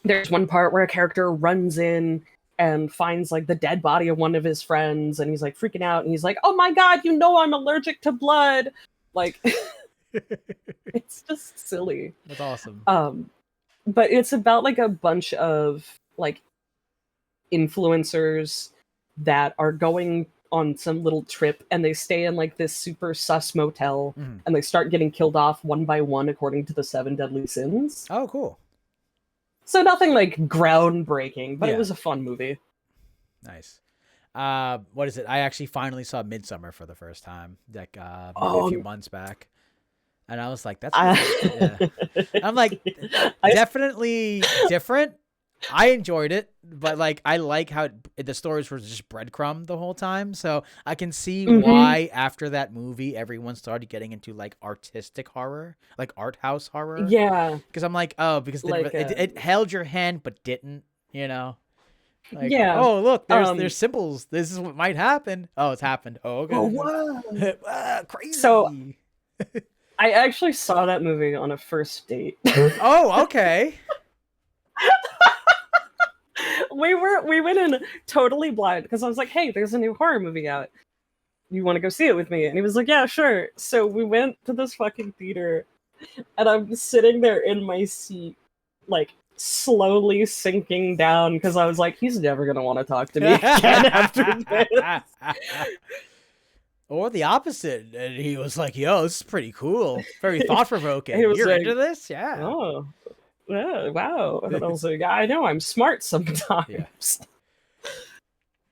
S2: There's one part where a character runs in and finds like the dead body of one of his friends, and he's like freaking out, and he's like, oh my god, I'm allergic to blood. Like it's just silly.
S1: That's awesome.
S2: But it's about like a bunch of like influencers that are going on some little trip, and they stay in like this super sus motel, and they start getting killed off one by one according to the 7 deadly sins.
S1: Oh, cool.
S2: So nothing like groundbreaking, but it was a fun movie.
S1: Nice. What is it? I actually finally saw Midsummer for the first time, like maybe a few months back, and I was like, "That's." I'm like, definitely different, I enjoyed it, but like I like how the stories were just breadcrumb the whole time. So I can see
S2: Hmm.
S1: why after that movie everyone started getting into like artistic horror, like art house horror.
S2: Yeah,
S1: Because I'm like, oh, because
S2: like
S1: it held your hand but didn't, you know. Like,
S2: yeah.
S1: oh look, there's
S2: Um.
S1: symbols. This is what might happen. Oh, it's happened. Oh,
S2: Oh
S1: okay.
S2: wow.
S1: Ah,
S2: So
S1: crazy.
S2: I actually saw that movie on a first date.
S1: Oh, okay.
S2: We went in totally blind because I was like, "Hey, there's a new horror movie out. You want to go see it with me?" And he was like, "Yeah, sure." So we went to this fucking theater, and I'm sitting there in my seat, like slowly sinking down because I was like, "He's never gonna want to talk to me again after this."
S1: Or the opposite. And he was like, yo, this is pretty cool. Very thought
S2: And he
S1: provoking.
S2: was
S1: You're into
S2: like,
S1: this? Yeah.
S2: "Oh, yeah, wow." And I was like, "Yeah, I know, I'm smart
S1: Yeah.
S2: sometimes."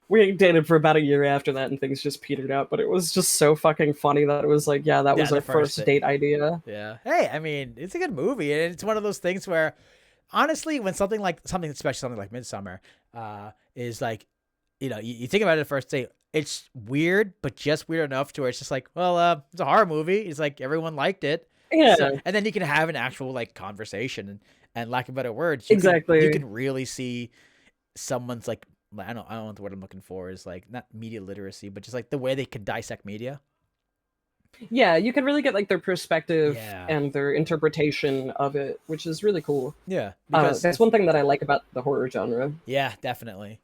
S2: We dated for about a year after that, and things just petered out. But it was just so fucking funny that it was like, yeah, that
S1: Yeah,
S2: was
S1: the
S2: our
S1: first
S2: first
S1: thing.
S2: date idea.
S1: Yeah. Hey, I mean, it's a good movie. And it's one of those things where, honestly, when something, especially something like Midsummer, is like, you think about it at first date, it's weird, but just weird enough to where it's just like, well, it's a horror movie. It's like everyone liked it. So,
S2: Yeah,
S1: and then you can have an actual like conversation and lack of better words, you
S2: exactly.
S1: can really see someone's like I don't know what the word I'm looking for is like not media literacy, but just like the way they can dissect media.
S2: Yeah, you can really get like their perspective
S1: Yeah.
S2: and their interpretation of it, which is really cool.
S1: Yeah. Because
S2: That's
S1: it's
S2: one thing that I like about the horror genre.
S1: yeah, definitely.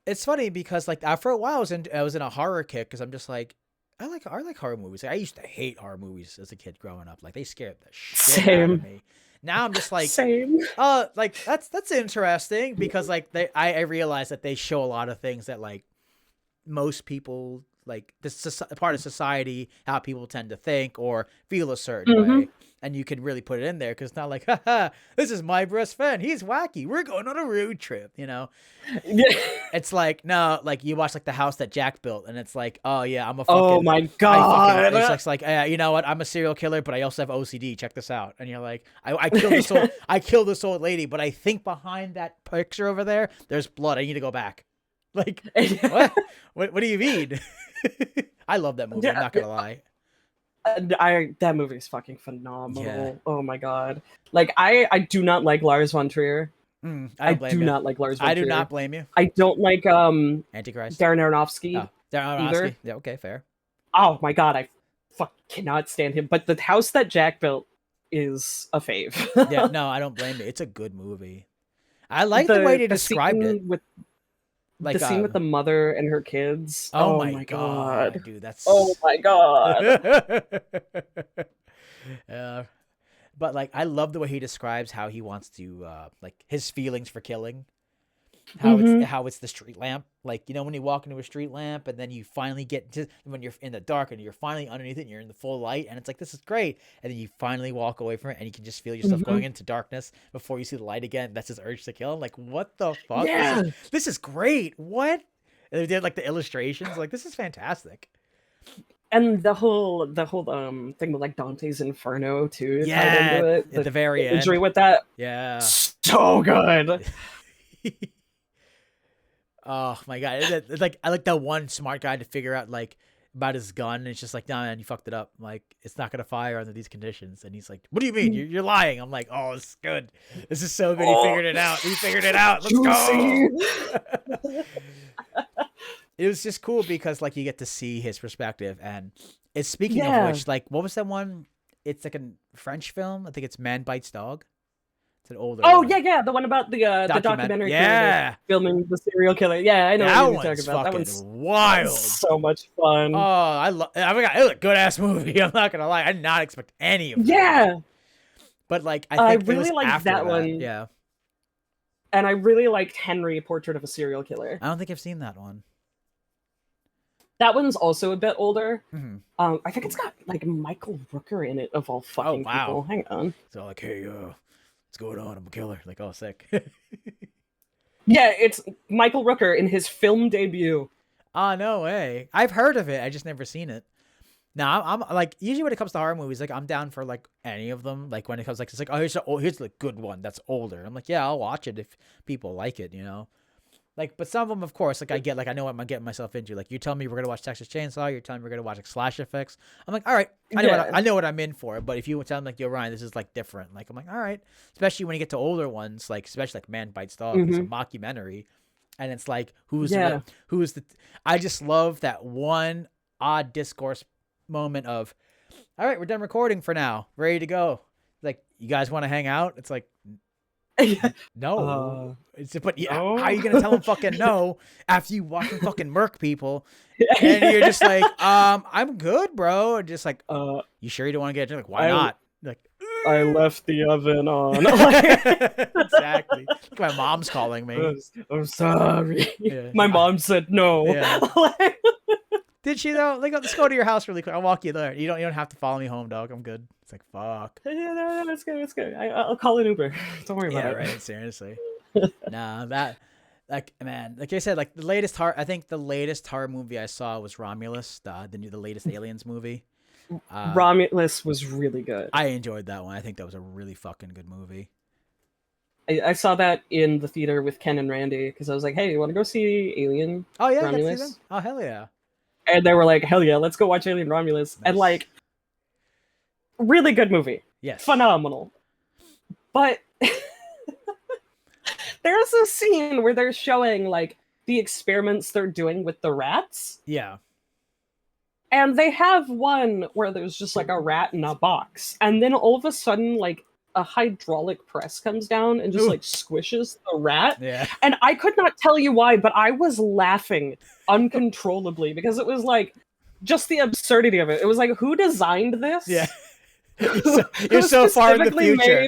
S1: It's funny because like after a while I was in a horror kick because I'm just like I like horror movies. Like, I used to hate horror movies as a kid growing up. Like they scared the shit out of
S2: Same,
S1: me. Now I'm just like
S2: same.
S1: like that's interesting because like I realize that they show a lot of things that like most people like this part of society how people tend to think or feel a certain
S2: Hmm.
S1: way, and you can really put it in there because it's not like haha, this is my best friend, he's wacky, we're going on a road trip,
S2: Yeah.
S1: it's like no, like you watch like The House That Jack Built and it's like, oh yeah,
S2: Oh my
S1: I fucking it's
S2: god.
S1: like you know what, I'm a serial killer but I also have OCD, check this out, and you're like I killed this old I killed this old lady but I think behind that picture over there's blood, I need to go back. Like, what? What do you mean? I love that movie. I'm
S2: Yeah,
S1: not gonna lie.
S2: that movie is fucking
S1: Yeah.
S2: phenomenal. Oh my god. Like I do not like Lars von Trier.
S1: I
S2: I
S1: don't blame
S2: do
S1: you.
S2: not like Lars
S1: I
S2: von
S1: do not
S2: Trier.
S1: blame you.
S2: I don't like
S1: Antichrist.
S2: Darren Aronofsky
S1: Oh, Darren
S2: either.
S1: Aronofsky. Yeah. Okay. Fair.
S2: Oh my god, I cannot stand him. But the house that Jack built is a fave.
S1: Yeah. No, I don't blame you. It's a good movie. I like the way
S2: the
S1: they
S2: the
S1: described it.
S2: scene with the
S1: Like,
S2: scene with the mother and her kids.
S1: oh
S2: Oh
S1: my
S2: my god.
S1: god, dude,
S2: Oh
S1: that's.
S2: my god.
S1: Yeah. But like, I love the way he describes how he wants to, like his feelings for killing.
S2: Hmm.
S1: How it's the street lamp, like when you walk into a street lamp and then you finally get to when you're in the dark and you're finally underneath it and you're in the full light and it's like, this is great, and then you finally walk away from it and you can just feel yourself
S2: Hmm.
S1: going into darkness before you see the light again. That's his urge to kill. I'm like, what the fuck,
S2: Yeah.
S1: this is great. What? And they did like the illustrations, like this is fantastic.
S2: And the whole thing with like Dante's Inferno too tied
S1: Yeah,
S2: into it.
S1: at the very
S2: The imagery
S1: end.
S2: with that,
S1: Yeah.
S2: so good.
S1: Oh my god! It's like I like that one smart guy to figure out like about his gun. And it's just like, nah, man, you fucked it up. Like, it's not gonna fire under these conditions. And he's like, what do you mean? You're lying. I'm like, oh, this is good. This is so good. He
S2: Oh,
S1: figured it out. He figured it out. Let's
S2: juicy.
S1: go. It was just cool because like you get to see his perspective. And it's speaking of
S2: Yeah.
S1: which, like, what was that one? It's like a French film. I think it's Man Bites Dog. It's an older
S2: Oh
S1: one.
S2: yeah, yeah, the one about the documentary creator
S1: Yeah.
S2: filming the serial killer. Yeah, I know
S1: That
S2: what you're
S1: one's
S2: talking about. That
S1: fucking
S2: one's
S1: wild.
S2: so much fun.
S1: I love. I mean, it was a good ass movie. I'm not gonna lie. I did not expect any of that.
S2: Yeah,
S1: But like, I
S2: I
S1: think it was
S2: really liked
S1: after
S2: that
S1: that.
S2: one,
S1: Yeah.
S2: and I really liked Henry, Portrait of a Serial Killer.
S1: I don't think I've seen that one.
S2: That one's also a bit older.
S1: Mm-hmm.
S2: I think it's got like Michael Rooker in it of all
S1: Oh
S2: fucking people.
S1: wow.
S2: Hang on.
S1: So like, hey, what's going on? I'm a killer. Like, oh, sick.
S2: Yeah, it's Michael Rooker in his film debut.
S1: Oh, no way. I've heard of it. I just never seen it. Now I'm like usually when it comes to horror movies, like I'm down for like any of them. Like when it comes like it's like oh here's the good one that's older. I'm like yeah I'll watch it if people like it, you know. Like but some of them of course like I get like I know what I'm getting myself into. Like you tell me we're gonna watch Texas Chainsaw, you're telling me we're gonna watch like Slash Effects. I'm like all right I know what I'm in for. But if you tell me like yo Ryan this is like different, like I'm like all right. Especially when you get to older ones like especially like Man Bites Dog, it's a mockumentary, and it's like who's the I just love that one odd discourse moment of all right we're done recording for now ready to go like you guys want to hang out it's like no it's but yeah
S2: no.
S1: how are you gonna tell them fucking no after you watch them fucking murk people and you're just like I'm good bro just like you sure you don't want to get like why not like
S2: I left the oven on.
S1: exactly my mom's calling me
S2: I'm sorry my mom said no
S1: Did she though? Like, let's go to your house really quick. I'll walk you there. You don't have to follow me home, dog. I'm good. It's like fuck.
S2: Yeah, no, it's good. It's good. I'll call an Uber. Don't worry about it.
S1: Yeah, right. Seriously. Nah, that like man, like I said, like I think the latest horror movie I saw was Romulus, the latest Aliens movie.
S2: Romulus was really good.
S1: I enjoyed that one. I think that was a really fucking good movie.
S2: I saw that in the theater with Ken and Randy because I was like, hey, you want to go see Alien?
S1: Oh yeah,
S2: Romulus?
S1: see them? Oh hell yeah.
S2: And they were like, hell yeah, let's go watch Alien Romulus. Nice. And like, really good movie.
S1: Yes.
S2: Phenomenal. But there's a scene where they're showing like the experiments they're doing with the rats.
S1: Yeah.
S2: And they have one where there's just like a rat in a box. And then all of a sudden, like a hydraulic press comes down and just like squishes the rat.
S1: Yeah.
S2: And I could not tell you why, but I was laughing uncontrollably because it was like just the absurdity of it. It was like, who designed this?
S1: Yeah. You're so far in the future.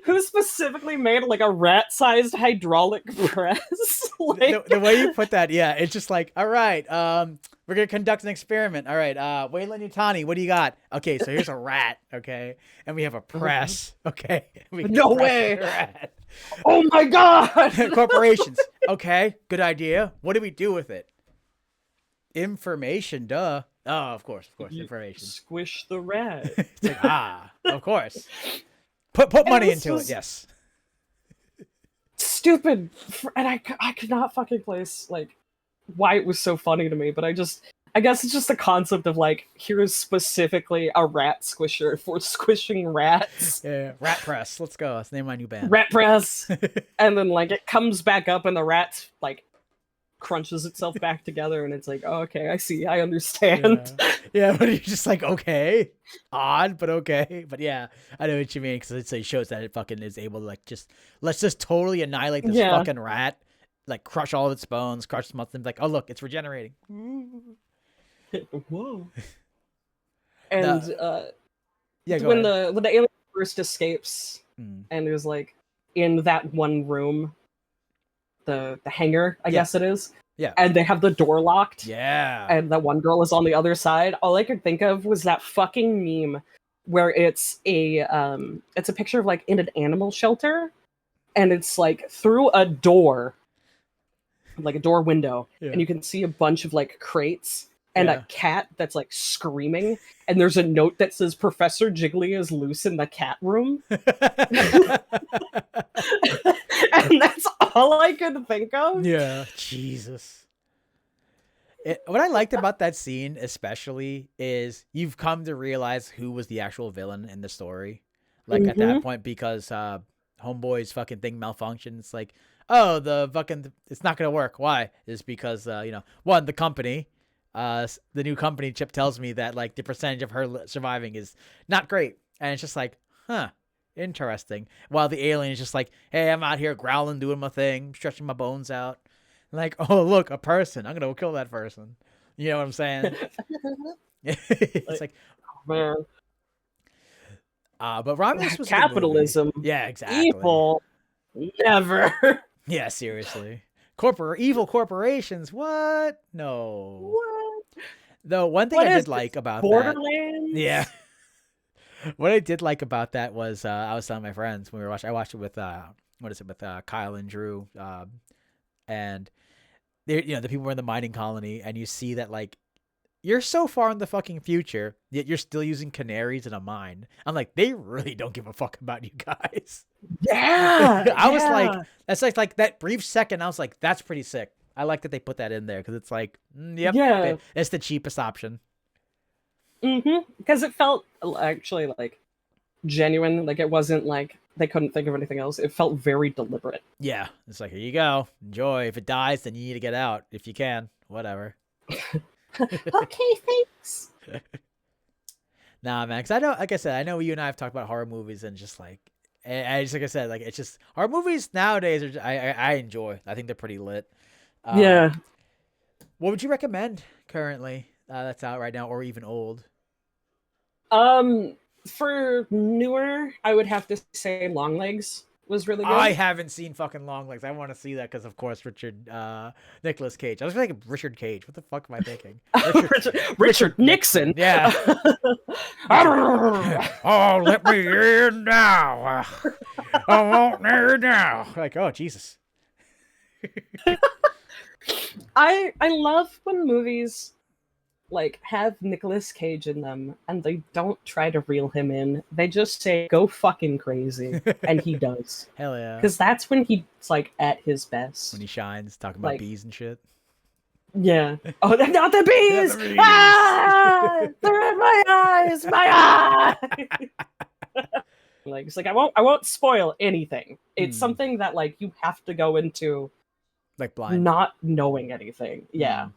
S2: Who specifically made like a rat-sized hydraulic press? Like...
S1: the way you put that, yeah, it's just like, all right, we're gonna conduct an experiment. All right, Wayland Yutani, what do you got? Okay, so here's a rat, okay, and we have a press, okay.
S2: No way! Rat. Oh my god!
S1: Corporations, okay, good idea. What do we do with it? Information, duh. Oh, of course, information.
S2: Squish the rat.
S1: It's like, of course. Put money into it, yes.
S2: Stupid, and I could not fucking place like why it was so funny to me, but I guess it's just the concept of like here's specifically a rat squisher for squishing rats.
S1: Yeah, Rat Press. Let's go. Let's name my new band.
S2: Rat Press, and then like it comes back up and the rat like crunches itself back together, and it's like, oh, okay, I see, I understand.
S1: Yeah, but you're just like, okay, odd, but okay, but yeah, I know what you mean because it shows that it fucking is able to like let's just totally annihilate this fucking rat, like crush all of its bones, crush some of them, like, oh look, it's regenerating.
S2: Whoa. And
S1: yeah,
S2: when the alien first escapes, and there's like in that one room. The hangar, I guess it is.
S1: Yeah.
S2: And they have the door locked.
S1: Yeah.
S2: And that one girl is on the other side. All I could think of was that fucking meme where it's a picture of like in an animal shelter, and it's like through a door, like a door window, and you can see a bunch of like crates and a cat that's like screaming, and there's a note that says Professor Jiggly is loose in the cat room. And that's all I could think of.
S1: Yeah, Jesus. What I liked about that scene especially is you've come to realize who was the actual villain in the story. Like at that point, because Homeboy's fucking thing malfunctioned. It's like, oh, it's not going to work. Why? It's because, one, the company, the new company, Chip tells me that like the percentage of her surviving is not great. And it's just like, huh. Interesting. While the alien is just like, hey, I'm out here growling, doing my thing, stretching my bones out. Like, oh, look, a person. I'm going to go kill that person. You know what I'm saying? It's like,
S2: oh, man.
S1: But Romulus was
S2: capitalism.
S1: Yeah, exactly.
S2: Evil. Never.
S1: Yeah, seriously. Evil corporations. What? No.
S2: What?
S1: Though one thing I did like about
S2: Borderlands?
S1: that. Yeah. What I did like about that was I was telling my friends when we were watching. I watched it with Kyle and Drew, and they the people were in the mining colony, and you see that like you're so far in the fucking future, yet you're still using canaries in a mine. I'm like, they really don't give a fuck about you guys.
S2: Yeah,
S1: I was like,
S2: yeah.
S1: that's like that brief second. I was like, that's pretty sick. I like that they put that in there because it's like, yep,
S2: Yeah.
S1: it's the cheapest option.
S2: Because it felt actually like genuine. Like it wasn't like they couldn't think of anything else. It felt very deliberate.
S1: Yeah, it's like, here you go, enjoy. If it dies, then you need to get out if you can. Whatever.
S2: Okay, thanks.
S1: Nah, man, because I know, like I said, I know you and I have talked about horror movies and just like, I just like I said, like it's just horror movies nowadays are I enjoy. I think they're pretty lit.
S2: Yeah.
S1: What would you recommend currently that's out right now, or even old?
S2: For newer, I would have to say Longlegs was really good.
S1: I haven't seen fucking Longlegs. I want to see that because, of course, Nicolas Cage. I was thinking Richard Cage. What the fuck am I thinking?
S2: Richard Nixon.
S1: Yeah. Oh, let me in now. I want in now. Like, oh, Jesus.
S2: I love when movies like have Nicolas Cage in them and they don't try to reel him in. They just say go fucking crazy, and he does.
S1: Hell yeah.
S2: Because that's when he's like at his best.
S1: When he shines, talking about bees and shit.
S2: Yeah. Oh, they're not the bees!
S1: Not the bees!
S2: Ah! They're in my eyes! My eyes! Like it's like I won't spoil anything. It's something that like you have to go into
S1: like blind,
S2: not knowing anything. Yeah.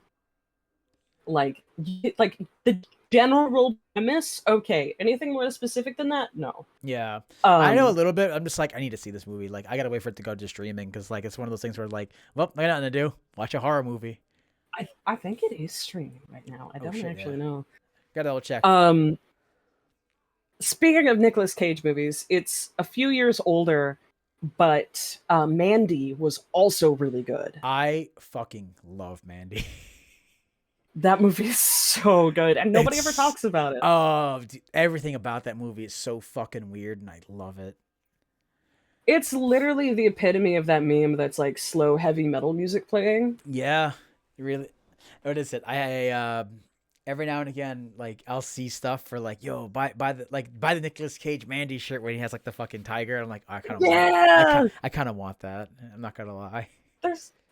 S2: Like the general premise, okay. Anything more specific than that? No.
S1: Yeah. I know a little bit. I'm just like, I need to see this movie. Like, I gotta wait for it to go to streaming because, like, it's one of those things where, like, well, I got nothing to do. Watch a horror movie.
S2: I think it is streaming right now. I don't actually know.
S1: Gotta double check.
S2: Speaking of Nicolas Cage movies, it's a few years older, but Mandy was also really good.
S1: I fucking love Mandy.
S2: That movie is so good, and nobody ever talks about it.
S1: Oh, dude, everything about that movie is so fucking weird, and I love it.
S2: It's literally the epitome of that meme that's like slow, heavy metal music playing.
S1: Yeah, really. What is it? I every now and again, like I'll see stuff for like, yo, buy the Nicolas Cage Mandy shirt when he has like the fucking tiger. I'm like, I kind of want that. I'm not gonna lie.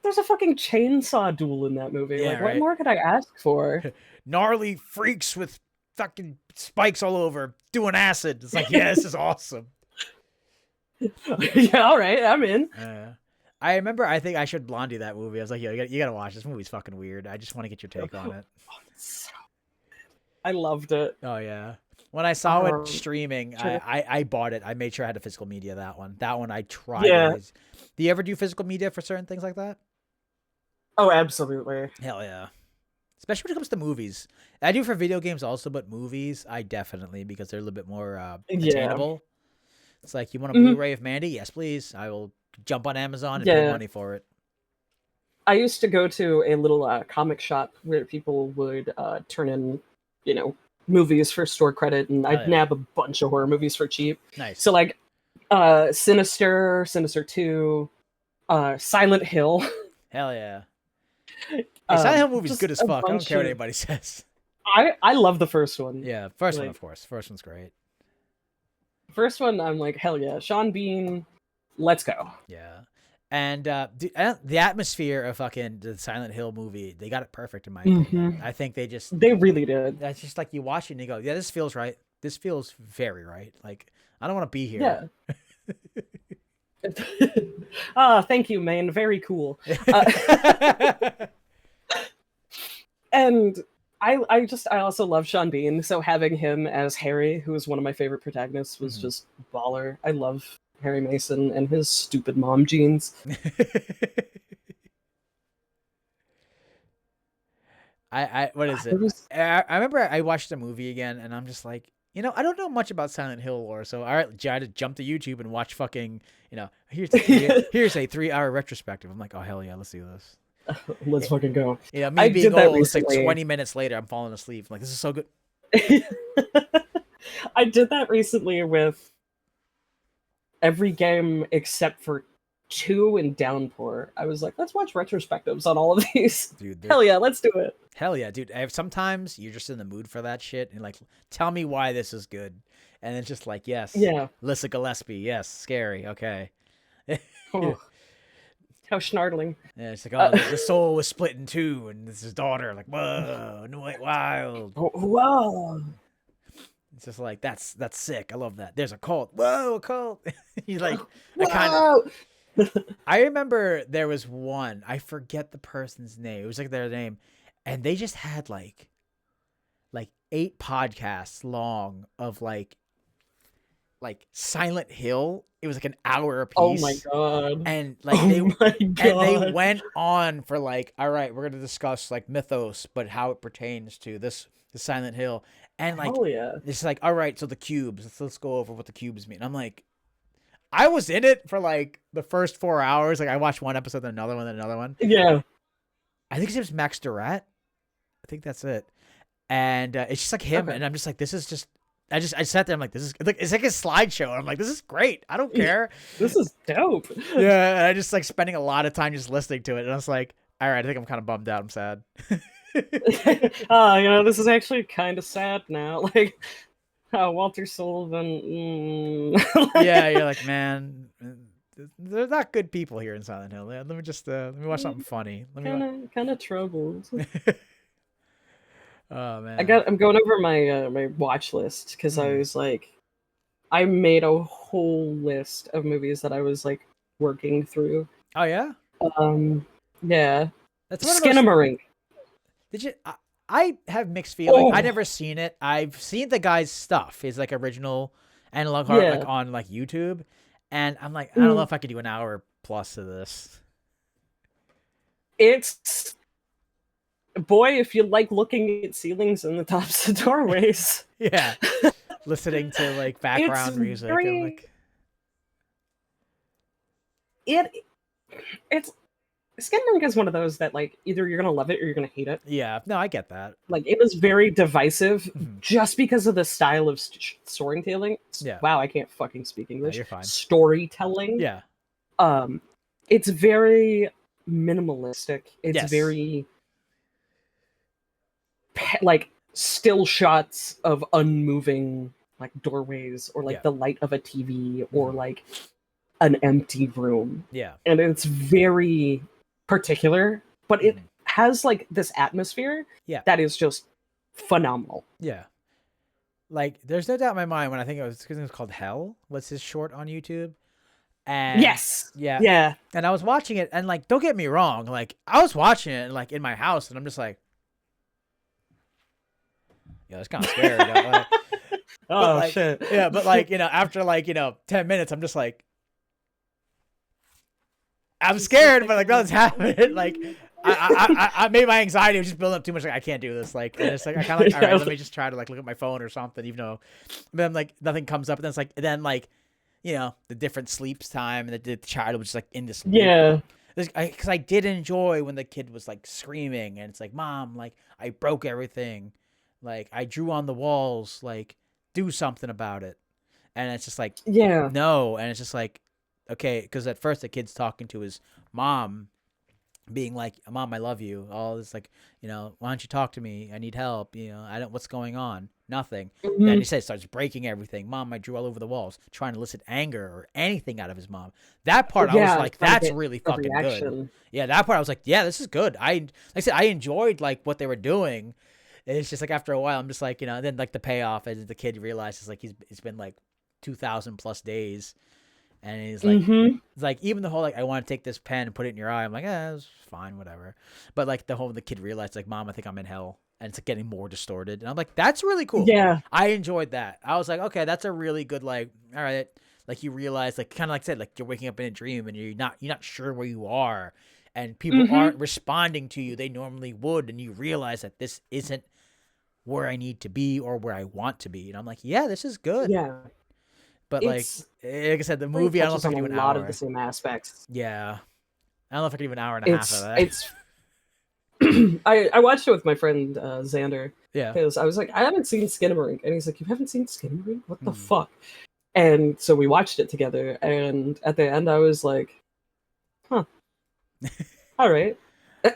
S2: There's a fucking chainsaw duel in that movie.
S1: Yeah,
S2: like, what more could I ask for?
S1: Gnarly freaks with fucking spikes all over doing acid. It's like, yeah, this is awesome.
S2: Yeah, all right, I'm in.
S1: I remember, I think I showed Blondie that movie. I was like, yo, you gotta watch this movie's fucking weird. I just want to get your take on it.
S2: I loved it.
S1: Oh yeah. When I saw it streaming, I bought it. I made sure I had a physical media. That one I tried.
S2: Yeah.
S1: Do you ever do physical media for certain things like that?
S2: Oh, absolutely.
S1: Hell yeah. Especially when it comes to movies. I do for video games also, but movies, I definitely, because they're a little bit more attainable. It's like, you want a Blu-ray of Mandy? Yes, please. I will jump on Amazon and pay money for it.
S2: I used to go to a little comic shop where people would turn in, movies for store credit, and I'd nab a bunch of horror movies for cheap.
S1: Nice.
S2: So like Sinister 2, Silent Hill.
S1: Hell yeah. Hey, Silent Hill movie's good as fuck. I don't care what anybody says.
S2: I love the first one.
S1: Yeah, first one, of course. First one's great.
S2: First one, I'm like, hell yeah. Sean Bean, let's go.
S1: Yeah. And the atmosphere of fucking the Silent Hill movie, they got it perfect in my opinion. I think they
S2: really did.
S1: That's just like you watch it and you go, yeah, this feels right. This feels very right. Like, I don't want to be here.
S2: Yeah. Thank you, man. Very cool. And I also love Sean Bean, so having him as Harry, who is one of my favorite protagonists, was just baller. I love Harry Mason and his stupid mom jeans.
S1: What is it? I remember I watched the movie again, and I'm just like, I don't know much about Silent Hill lore, so I had to jump to YouTube and watch fucking, here's a 3-hour retrospective. I'm like, oh hell yeah, let's do this.
S2: Let's fucking go.
S1: Yeah, me being old, it's like 20 minutes later, I'm falling asleep. I'm like, this is so good.
S2: I did that recently with every game except for 2 and Downpour. I was like, let's watch retrospectives on all of these.
S1: Dude,
S2: Hell yeah, let's do it.
S1: hell yeah, dude. Sometimes you're just in the mood for that shit, and like, tell me why this is good, and it's just like, yes,
S2: Yeah.
S1: Lissa Gillespie, yes, scary, okay.
S2: Oh, how snartling.
S1: Yeah, it's like, oh, the soul was split in two, and this is his daughter, like, whoa, no, wild.
S2: Oh, whoa.
S1: It's just like, that's sick. I love that. There's a cult. Whoa, a cult. You like,
S2: Whoa.
S1: I remember there was one, I forget the person's name. It was like their name, and they just had like 8 podcasts long of like Silent Hill. It was like an hour a piece.
S2: Oh my god.
S1: And like they went on for like, all right, we're gonna discuss like mythos, but how it pertains to the Silent Hill. And like,
S2: yeah.
S1: It's like, all right, so the cubes. Let's go over what the cubes mean. I'm like, I was in it for like the first 4 hours. Like I watched one episode, then another one, then another one.
S2: Yeah.
S1: I think his name's Max Durrett. I think that's it. And it's just like him, and I'm just like, this is just. I sat there. I'm like, this is like, it's like a slideshow. I'm like, this is great. I don't care.
S2: This is dope.
S1: Yeah, and I just like spending a lot of time just listening to it, and I was like, all right, I think I'm kind of bummed out. I'm sad.
S2: This is actually kind of sad now. Like, Walter Sullivan.
S1: Yeah, you're like, man, they're not good people here in Silent Hill. Let me just let me watch something funny.
S2: Kind of troubled.
S1: Oh man,
S2: I'm going over my my watch list because I was like, I made a whole list of movies that I was like working through.
S1: Oh yeah.
S2: Yeah.
S1: That's one
S2: Skinamarink.
S1: Did you? I have mixed feelings. I never seen it. I've seen the guy's stuff, his like original analog art, like on like YouTube, and I'm like, I don't know if I could do an hour plus of this.
S2: It's. Boy, if you like looking at ceilings and the tops of doorways.
S1: Yeah. Listening to like background music. And, like...
S2: It's Skinamarink is one of those that like either you're gonna love it or you're gonna hate it.
S1: Yeah, no, I get that.
S2: Like it was very divisive just because of the style of storytelling.
S1: Yeah.
S2: Wow, I can't fucking speak English.
S1: No, you're fine.
S2: Storytelling.
S1: Yeah.
S2: It's very minimalistic. It's very like still shots of unmoving like doorways or like the light of a TV or like an empty room.
S1: Yeah.
S2: And it's very particular, but it has like this atmosphere that is just phenomenal.
S1: Yeah. Like there's no doubt in my mind when I think it was called Hell. What's his short on YouTube? And yeah. And I was watching it, and like, don't get me wrong, like I was watching it like in my house, and I'm just like, yeah, it's kind of scary. Like,
S2: like, shit.
S1: Yeah, but like, after like, 10 minutes, I'm just like, I'm scared, but like nothing's happening. Like, I made my anxiety was just building up too much. Like, I can't do this. Like, and it's like I kind of like, all right, let me just try to like look at my phone or something, even though, then like nothing comes up, and then it's like, the different sleeps time, and the child was just like in this loop.
S2: Yeah.
S1: Because I did enjoy when the kid was like screaming, and it's like, Mom, like I broke everything. Like, I drew on the walls, like, do something about it. And it's just like, no. And it's just like, okay, because at first the kid's talking to his mom, being like, Mom, I love you. All this, like, why don't you talk to me? I need help. What's going on? Nothing. Then he starts breaking everything. Mom, I drew all over the walls, trying to elicit anger or anything out of his mom. That part, I was like, that's really fucking good. Yeah, that part, I was like, yeah, this is good. Like I said, I enjoyed, like, what they were doing. It's just like after a while, I'm just like, then like the payoff as the kid realizes like it's been like 2,000 plus days, and he's like, it's like even the whole like I want to take this pen and put it in your eye. I'm like, it's fine, whatever. But like the kid realized like, Mom, I think I'm in hell, and it's like getting more distorted. And I'm like, that's really cool.
S2: Yeah,
S1: I enjoyed that. I was like, okay, that's a really good like, all right, like you realize like kind of like I said, like you're waking up in a dream and you're not sure where you are, and people aren't responding to you they normally would, and you realize that this isn't where I need to be or where I want to be. And I'm like, yeah, this is good.
S2: Yeah.
S1: But like I said, the movie, I don't know if I can do an hour. A lot
S2: of the same aspects.
S1: Yeah. I don't know if I can do an hour and a half of that.
S2: I watched it with my friend Xander.
S1: Yeah.
S2: Because I was like, I haven't seen Skinamarink. And he's like, you haven't seen Skinamarink? What the fuck? And so we watched it together. And at the end, I was like, huh, all right.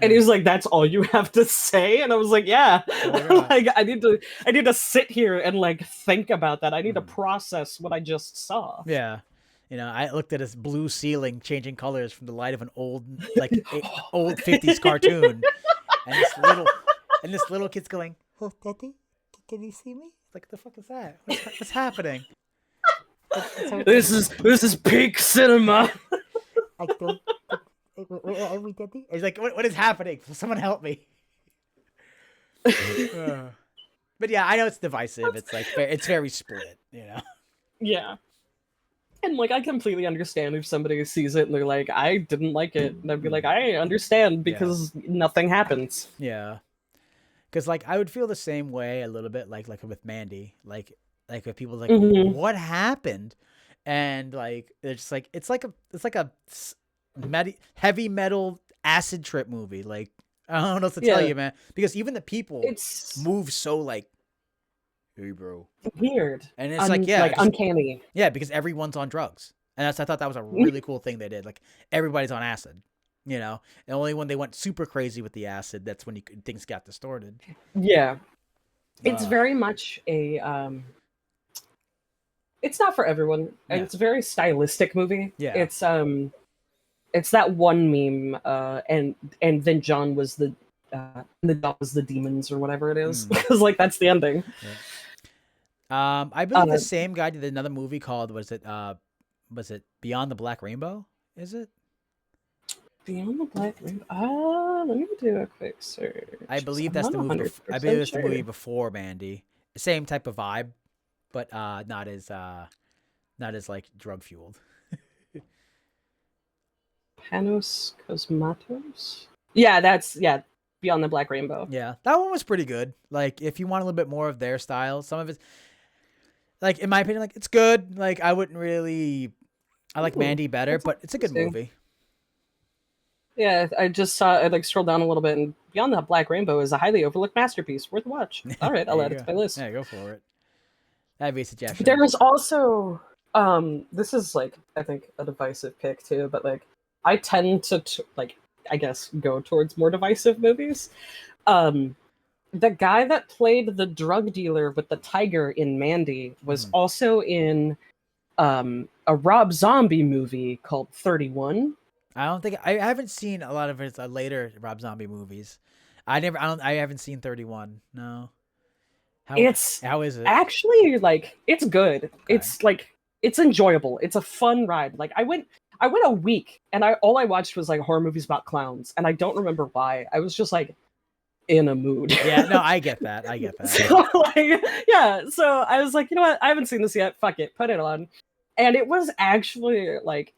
S2: And he was like, "That's all you have to say?" And I was like, "Yeah."
S1: Oh
S2: Like, I need to sit here and like think about that. I need to
S1: Mm.
S2: process what I just saw.
S1: Yeah. I looked at this blue ceiling changing colors from the light of an old, old 50s cartoon, and this little kid's going, "Oh, Daddy, can you see me?" Like, the fuck is that? What's happening?
S2: This is peak cinema.
S1: I don't. Where are we, Daddy? He's like, what is happening? Someone help me. But yeah, I know it's divisive. It's like it's very split.
S2: Yeah. And like I completely understand if somebody sees it and they're like, I didn't like it. And I'd be like, I understand because nothing happens.
S1: Yeah. Because like I would feel the same way a little bit like with Mandy. Like if people like, what happened? And like it's like it's like a heavy metal acid trip movie. Like, I don't know what to tell you, man. Because even the people move so like, hey, bro.
S2: Weird.
S1: And it's like
S2: uncanny.
S1: Yeah, because everyone's on drugs. And I thought that was a really cool thing they did. Like, everybody's on acid, And only when they went super crazy with the acid, that's when things got distorted.
S2: Yeah. It's very much a it's not for everyone. And it's a very stylistic movie.
S1: Yeah.
S2: It's that one meme, and then John was the demons or whatever it is, because like that's the ending.
S1: Yeah. I believe the same guy did another movie called was it Beyond the Black Rainbow? Is it
S2: Beyond the Black Rainbow? Let me do a quick search.
S1: I believe that's the movie. I believe it's the movie before Mandy. Same type of vibe, but not as like drug fueled.
S2: Panos Cosmatos? Yeah, that's Beyond the Black Rainbow.
S1: Yeah, that one was pretty good. Like, if you want a little bit more of their style, some of it's like, in my opinion, like it's good. Like, I wouldn't really. I like Mandy better, but it's a good movie.
S2: Yeah, I just saw. I like scrolled down a little bit, and Beyond the Black Rainbow is a highly overlooked masterpiece, worth a watch. All right, I'll add it to my list.
S1: Yeah, go for it. That'd be a suggestion.
S2: There was also, this is like I think a divisive pick too, but like I tend to like I guess go towards more divisive movies. The guy that played the drug dealer with the tiger in Mandy was also in a Rob Zombie movie called 31.
S1: I haven't seen a lot of his later Rob Zombie movies. I haven't seen 31. No. How is it?
S2: Actually, like, it's good. Okay. It's like, it's enjoyable. It's a fun ride. Like, I went a week and all I watched was like horror movies about clowns, and I don't remember why. I was just like in a mood.
S1: Yeah, no, I get that.
S2: So like, yeah, so I was like, you know what? I haven't seen this yet. Fuck it, put it on. And it was actually like,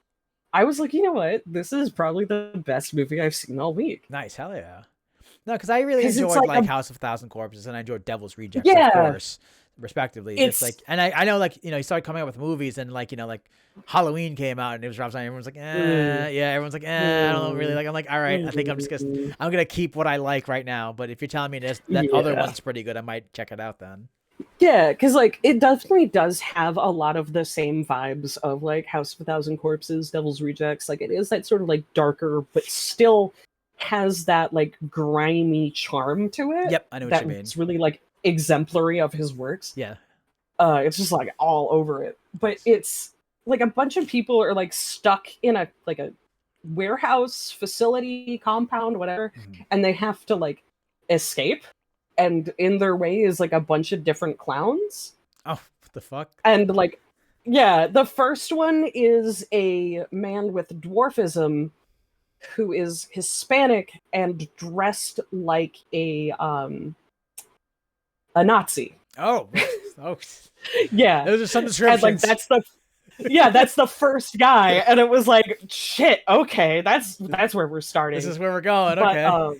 S2: I was like, you know what? This is probably the best movie I've seen all week.
S1: Nice, hell yeah. No, because I really enjoyed like House of a Thousand Corpses, and I enjoyed Devil's Rejects, of course, respectively. It's like, and I know, like, he started coming out with movies, and like, like Halloween came out, and it was Rob Zombie. Everyone's like, yeah, everyone's like, I don't really like. I'm like, all right, I think I'm gonna keep what I like right now. But if you're telling me that other one's pretty good, I might check it out then.
S2: Yeah, because like it definitely does have a lot of the same vibes of like House of a Thousand Corpses, Devil's Rejects. Like, it is that sort of like darker, but still has that like grimy charm to it.
S1: Yep, I know what you mean.
S2: It's really like exemplary of his works.
S1: Yeah.
S2: It's just like all over it. But it's like a bunch of people are like stuck in a warehouse facility, compound, whatever, and they have to like escape. And in their way is like a bunch of different clowns.
S1: Oh, what the fuck?
S2: And like, yeah, the first one is a man with dwarfism who is Hispanic and dressed like a Nazi.
S1: Oh,
S2: yeah.
S1: Those are some descriptions.
S2: And, like, that's the first guy, and it was like, shit. Okay, that's where we're starting.
S1: This is where we're going. Okay.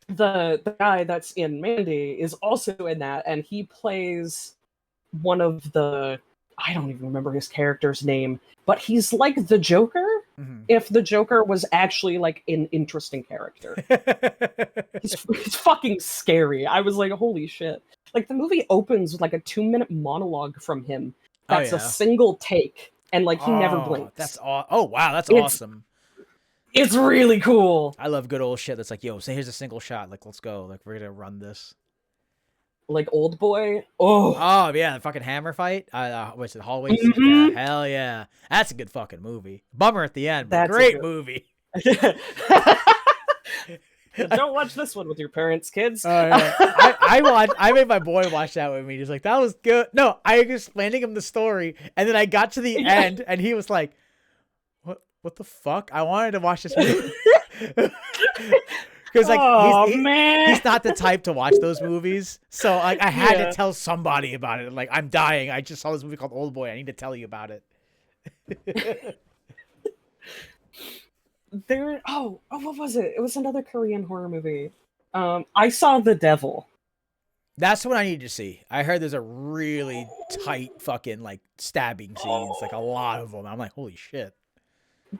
S2: The guy that's in Mandy is also in that, and he plays one of the, I don't even remember his character's name, but he's like the Joker if the Joker was actually like an interesting character. he's fucking scary. I was like, holy shit. Like, the movie opens with like a 2-minute monologue from him that's a single take, and like he never blinks.
S1: Oh wow, that's awesome.
S2: It's really cool.
S1: I love good old shit that's like, yo, so here's a single shot. Like, let's go. Like, we're gonna run this.
S2: Like Old Boy. Oh.
S1: Oh yeah, the fucking hammer fight. What's it? Hallway scene? Yeah,
S2: Mm-hmm.
S1: hell yeah. That's a good fucking movie. Bummer at the end, but
S2: That's
S1: great movie.
S2: Don't watch this one with your parents, kids.
S1: Oh yeah. I made my boy watch that with me. He's like, that was good. No, I was explaining him the story, and then I got to the end, and he was like, what the fuck? I wanted to watch this movie. Because like he's not the type to watch those movies, so like I had to tell somebody about it. Like, I'm dying. I just saw this movie called Old Boy. I need to tell you about it.
S2: What was it? It was another Korean horror movie. I saw The Devil.
S1: That's what I need to see. I heard there's a really tight fucking like stabbing scenes, like a lot of them. I'm like, holy shit.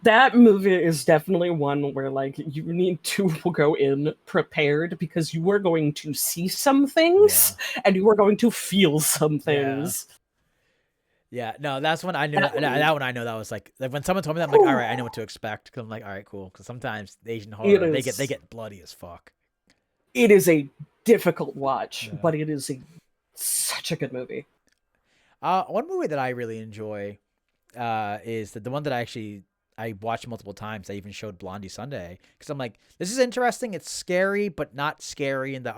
S2: That movie is definitely one where like you need to go in prepared because you are going to see some things and you are going to feel some things.
S1: Yeah, no, that's when I knew that one. I know that was like when someone told me that, I'm like, all right, I know what to expect. Because I'm like, all right, cool. Because sometimes Asian horror they get bloody as fuck.
S2: It is a difficult watch, but it is such a good movie.
S1: One movie that I really enjoy is the one that I watched multiple times. I even showed Blondie Sunday because I'm like, this is interesting. It's scary, but not scary in the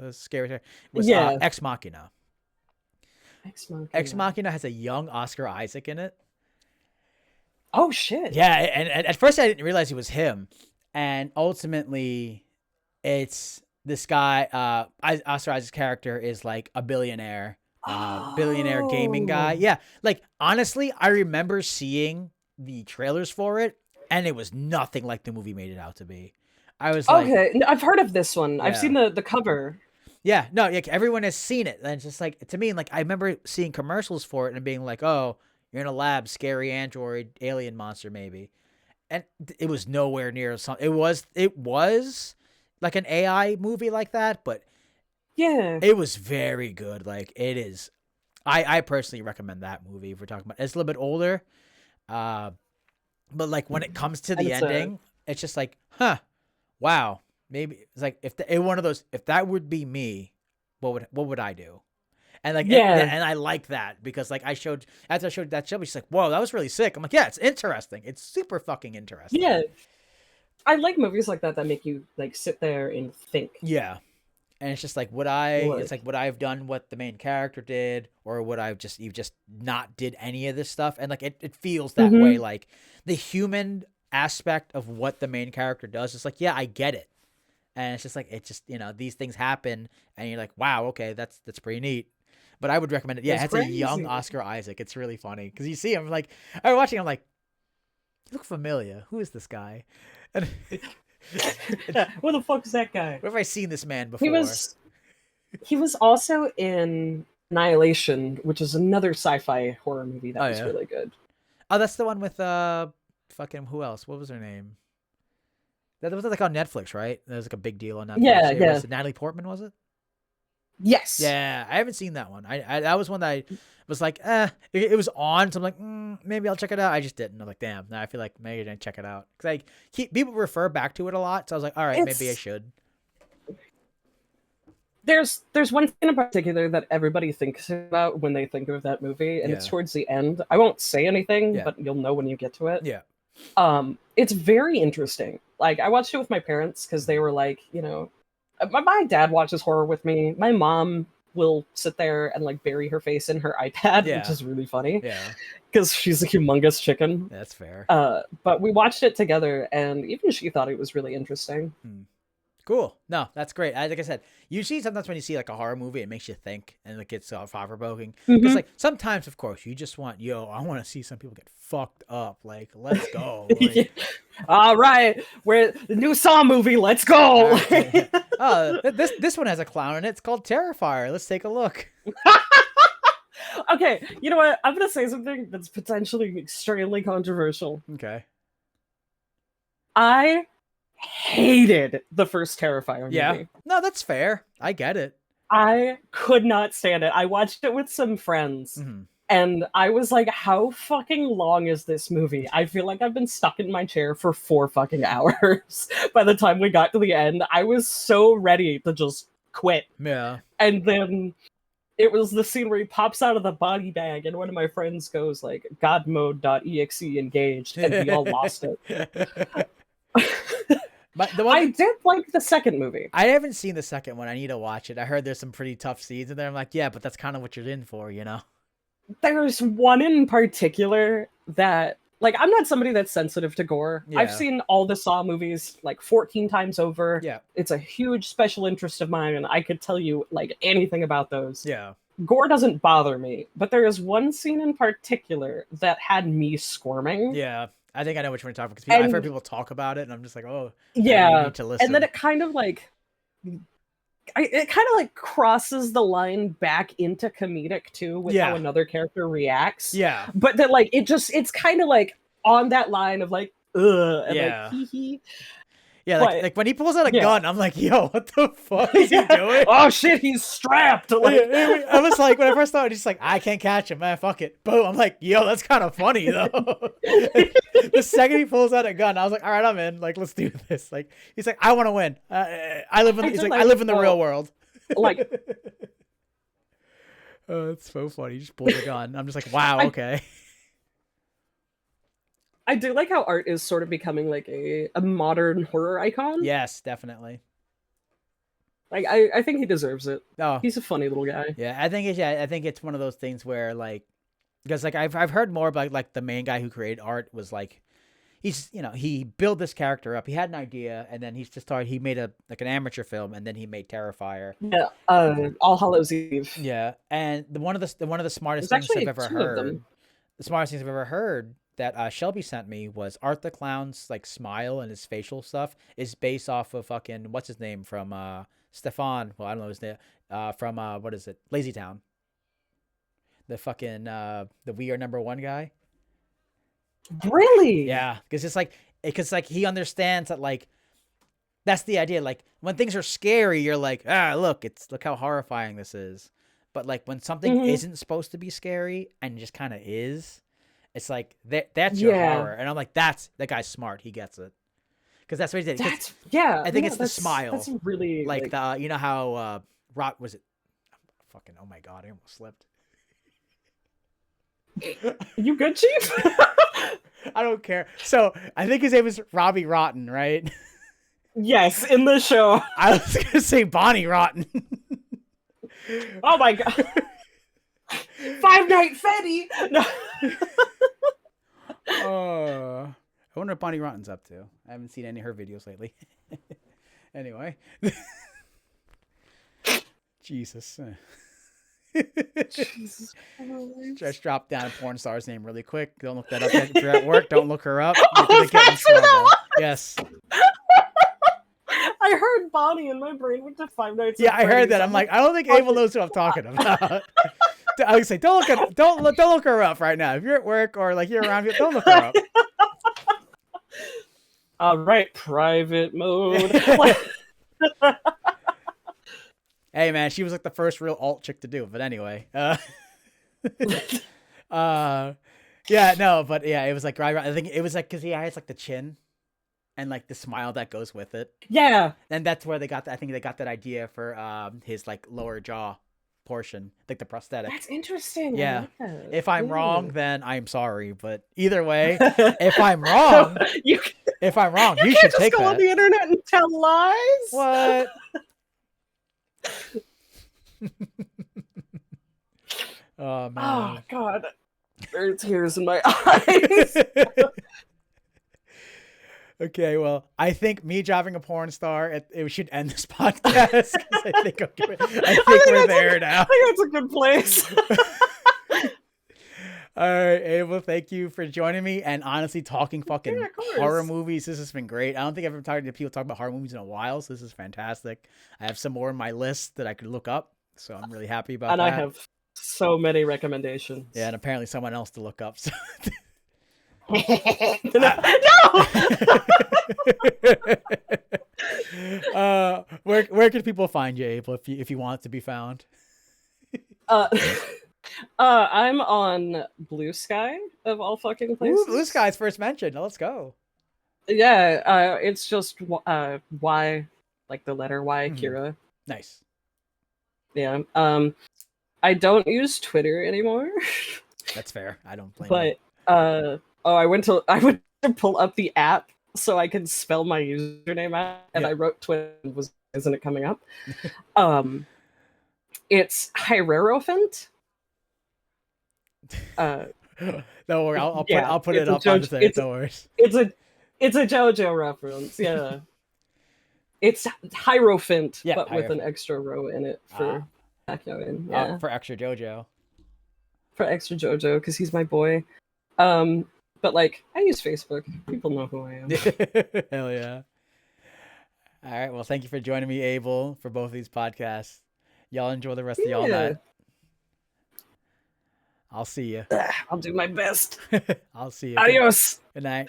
S1: it's scary. It was Ex Machina. Ex Machina has a young Oscar Isaac in it.
S2: Oh shit!
S1: Yeah, and at first I didn't realize it was him, and ultimately, it's this guy. Oscar Isaac's character is like a billionaire, billionaire gaming guy. Yeah, like honestly, I remember seeing the trailers for it, and it was nothing like the movie made it out to be. I was like,
S2: okay, I've heard of this one. I've seen the cover.
S1: Yeah, no, like everyone has seen it, and it's just like to me, like I remember seeing commercials for it and being like, "Oh, you're in a lab, scary android, alien monster, maybe," and it was nowhere near something. It was like an AI movie like that, but it was very good. Like it is, I personally recommend that movie if we're talking about. It's a little bit older, but like when it comes to the ending, it's just like, wow. Maybe it's like if that would be me, what would I do? And like and I like that because like after I showed that show, she's like, whoa, that was really sick. I'm like, yeah, it's interesting. It's super fucking interesting.
S2: Yeah, I like movies like that make you like sit there and think.
S1: Yeah, and it's just like would I have done what the main character did, or would I just not did any of this stuff? And like it feels that way. Like the human aspect of what the main character does is like, yeah, I get it. And it's just like, these things happen and you're like, wow, okay, that's pretty neat. But I would recommend it. Yeah, it's a young Oscar Isaac. It's really funny because you see him like, I was watching, I'm like, you look familiar. Who is this guy? And
S2: who the fuck is that guy?
S1: Where have I seen this man before?
S2: He was also in Annihilation, which is another sci-fi horror movie that was really good.
S1: Oh, that's the one with fucking who else? What was her name? That was like on Netflix, right? That was like a big deal on Netflix.
S2: Yeah.
S1: Was it Natalie Portman, was it?
S2: Yes.
S1: Yeah, I haven't seen that one. I that was one that I was like, it was on, so I'm like, maybe I'll check it out. I just didn't. I'm like, damn, now I feel like maybe I didn't check it out. Because people refer back to it a lot, so I was like, all right, maybe I should.
S2: There's one thing in particular that everybody thinks about when they think of that movie, and it's towards the end. I won't say anything, but you'll know when you get to it.
S1: Yeah.
S2: It's very interesting. Like I watched it with my parents because they were like, my dad watches horror with me. My mom will sit there and like bury her face in her iPad, which is really funny. Yeah. Because she's a humongous chicken.
S1: That's fair.
S2: But we watched it together, and even she thought it was really interesting.
S1: Cool. No, that's great. Like I said, usually sometimes when you see like a horror movie, it makes you think and it gets thought-provoking. Because like sometimes, of course, you just want, I want to see some people get fucked up. Like, let's go. Like,
S2: all right, we're the new Saw movie. Let's go.
S1: This one has a clown in it. It's called Terrifier. Let's take a look.
S2: Okay, you know what? I'm gonna say something that's potentially extremely controversial.
S1: Okay.
S2: I hated the first Terrifier movie.
S1: No, that's fair. I get it.
S2: I could not stand it. I watched it with some friends, And I was like, how fucking long is this movie? I feel like I've been stuck in my chair for 4 fucking hours. By the time we got to the end, I was so ready to just quit.
S1: Yeah.
S2: And then it was the scene where he pops out of the body bag and one of my friends goes like, godmode.exe engaged, and we all lost it.
S1: But
S2: I did like the second movie.
S1: I haven't seen the second one. I need to watch it. I heard there's some pretty tough scenes in there. I'm like, yeah, but that's kind of what you're in for, you know?
S2: There's one in particular that, like, I'm not somebody that's sensitive to gore.
S1: Yeah.
S2: I've seen all the Saw movies like 14 times over.
S1: Yeah.
S2: It's a huge special interest of mine, and I could tell you like anything about those.
S1: Yeah.
S2: Gore doesn't bother me, but there is one scene in particular that had me squirming.
S1: Yeah. I think I know which one you're talking about, because I've heard people talk about it, and I'm just like, oh,
S2: yeah.
S1: I need to listen.
S2: And then it kind of like, crosses the line back into comedic too, with how another character reacts.
S1: Yeah.
S2: But then like it's kind of like on that line of like, ugh, and like hee hee.
S1: Yeah, like when he pulls out a gun, I'm like, yo, what the fuck is he doing?
S2: Oh shit, he's strapped. Like,
S1: I was like, when I first saw it, he's like, I can't catch him, man, fuck it. Boom. I'm like, yo, that's kind of funny though. The second he pulls out a gun, I was like, all right, I'm in. Like, let's do this. Like, he's like, I want to win. I live in the real world.
S2: Like,
S1: oh, it's so funny. He just pulls a gun. I'm just like, wow, okay.
S2: I do like how Art is sort of becoming like a modern horror icon.
S1: Yes, definitely.
S2: Like I think he deserves it.
S1: Oh,
S2: he's a funny little guy.
S1: Yeah, I think it's one of those things where like, because like I've heard more about like the main guy who created Art was like, he built this character up. He had an idea, and then he made an amateur film, and then he made Terrifier.
S2: Yeah, All Hallows Eve.
S1: Yeah, and one of the smartest things I've ever heard. The smartest things I've ever heard that Shelby sent me was Art the Clown's like smile and his facial stuff is based off of fucking what's his name from Stefan. Well, I don't know his name. From what is it? Lazy Town. The fucking the We Are Number One guy.
S2: Really?
S1: Yeah, because he understands that like that's the idea. Like when things are scary, you're like, look how horrifying this is. But like when something isn't supposed to be scary and just kind of is, it's like that's your horror. And I'm like, that guy's smart. He gets it. Because that's what he did. I think it's the smile. That's
S2: really
S1: like the you know how was it? Fucking oh my god, I almost slipped.
S2: You good, Chief?
S1: I don't care. So I think his name is Robbie Rotten, right?
S2: Yes, in the show.
S1: I was gonna say Bonnie Rotten.
S2: Oh my god. Five Night Freddy. No.
S1: I wonder what Bonnie Rotten's up to. I haven't seen any of her videos lately. Anyway. Jesus.
S2: Jesus.
S1: Just drop down a porn star's name really quick. Don't look that up if you're at work. Don't look her up.
S2: That's who that was?
S1: Yes.
S2: I heard Bonnie and my brain went to Five Nights.
S1: Yeah, I heard that. I'm like, I don't think Abel knows who I'm talking about. I would say, don't look her up right now. If you're at work or like you're around here, don't look her up.
S2: All right, private mode.
S1: Hey man, she was like the first real alt chick to do it. But anyway, yeah, no, but yeah, it was like I think it was like because he has like the chin. And like the smile that goes with it.
S2: Yeah.
S1: And that's where they got I think they got that idea for his like lower jaw portion, like the prosthetic.
S2: That's interesting.
S1: Yeah.
S2: I like that.
S1: If I'm wrong, then I'm sorry. But either way, if I'm wrong, you should take that.
S2: You can't just go on the internet and tell lies.
S1: What? Oh man.
S2: Oh god. There are tears in my eyes.
S1: Okay, well, I think me driving a porn star, we should end this podcast. I think we're there now.
S2: I think that's a good place.
S1: All right, Abel, thank you for joining me and honestly talking fucking horror movies. This has been great. I don't think I've ever talked to people talk about horror movies in a while, so this is fantastic. I have some more on my list that I could look up, so I'm really happy about that.
S2: And I have so many recommendations.
S1: Yeah, and apparently someone else to look up. So.
S2: No.
S1: Where can people find you, Abel, if you want to be found?
S2: I'm on BlueSky of all fucking places.
S1: Ooh, BlueSky's first mention. Let's go.
S2: Yeah, it's just Y, like the letter Y, Kira.
S1: Nice.
S2: Yeah. I don't use Twitter anymore.
S1: That's fair. I don't blame
S2: But I went to pull up the app so I could spell my username out, and I wrote Twitter. Isn't it coming up? It's Hierophant.
S1: Don't worry, I'll put
S2: it's
S1: it up on the thing. Don't worry.
S2: It's a JoJo reference. Yeah. It's Hierophant, but with an extra row in it for Pacquiao in. Yeah.
S1: For extra JoJo.
S2: For extra JoJo, because he's my boy. But like, I use Facebook. People know who I am.
S1: Hell yeah. All right. Well, thank you for joining me, Abel, for both of these podcasts. Y'all enjoy the rest of y'all night. I'll see you.
S2: I'll do my best.
S1: I'll see you.
S2: Adios.
S1: Good night.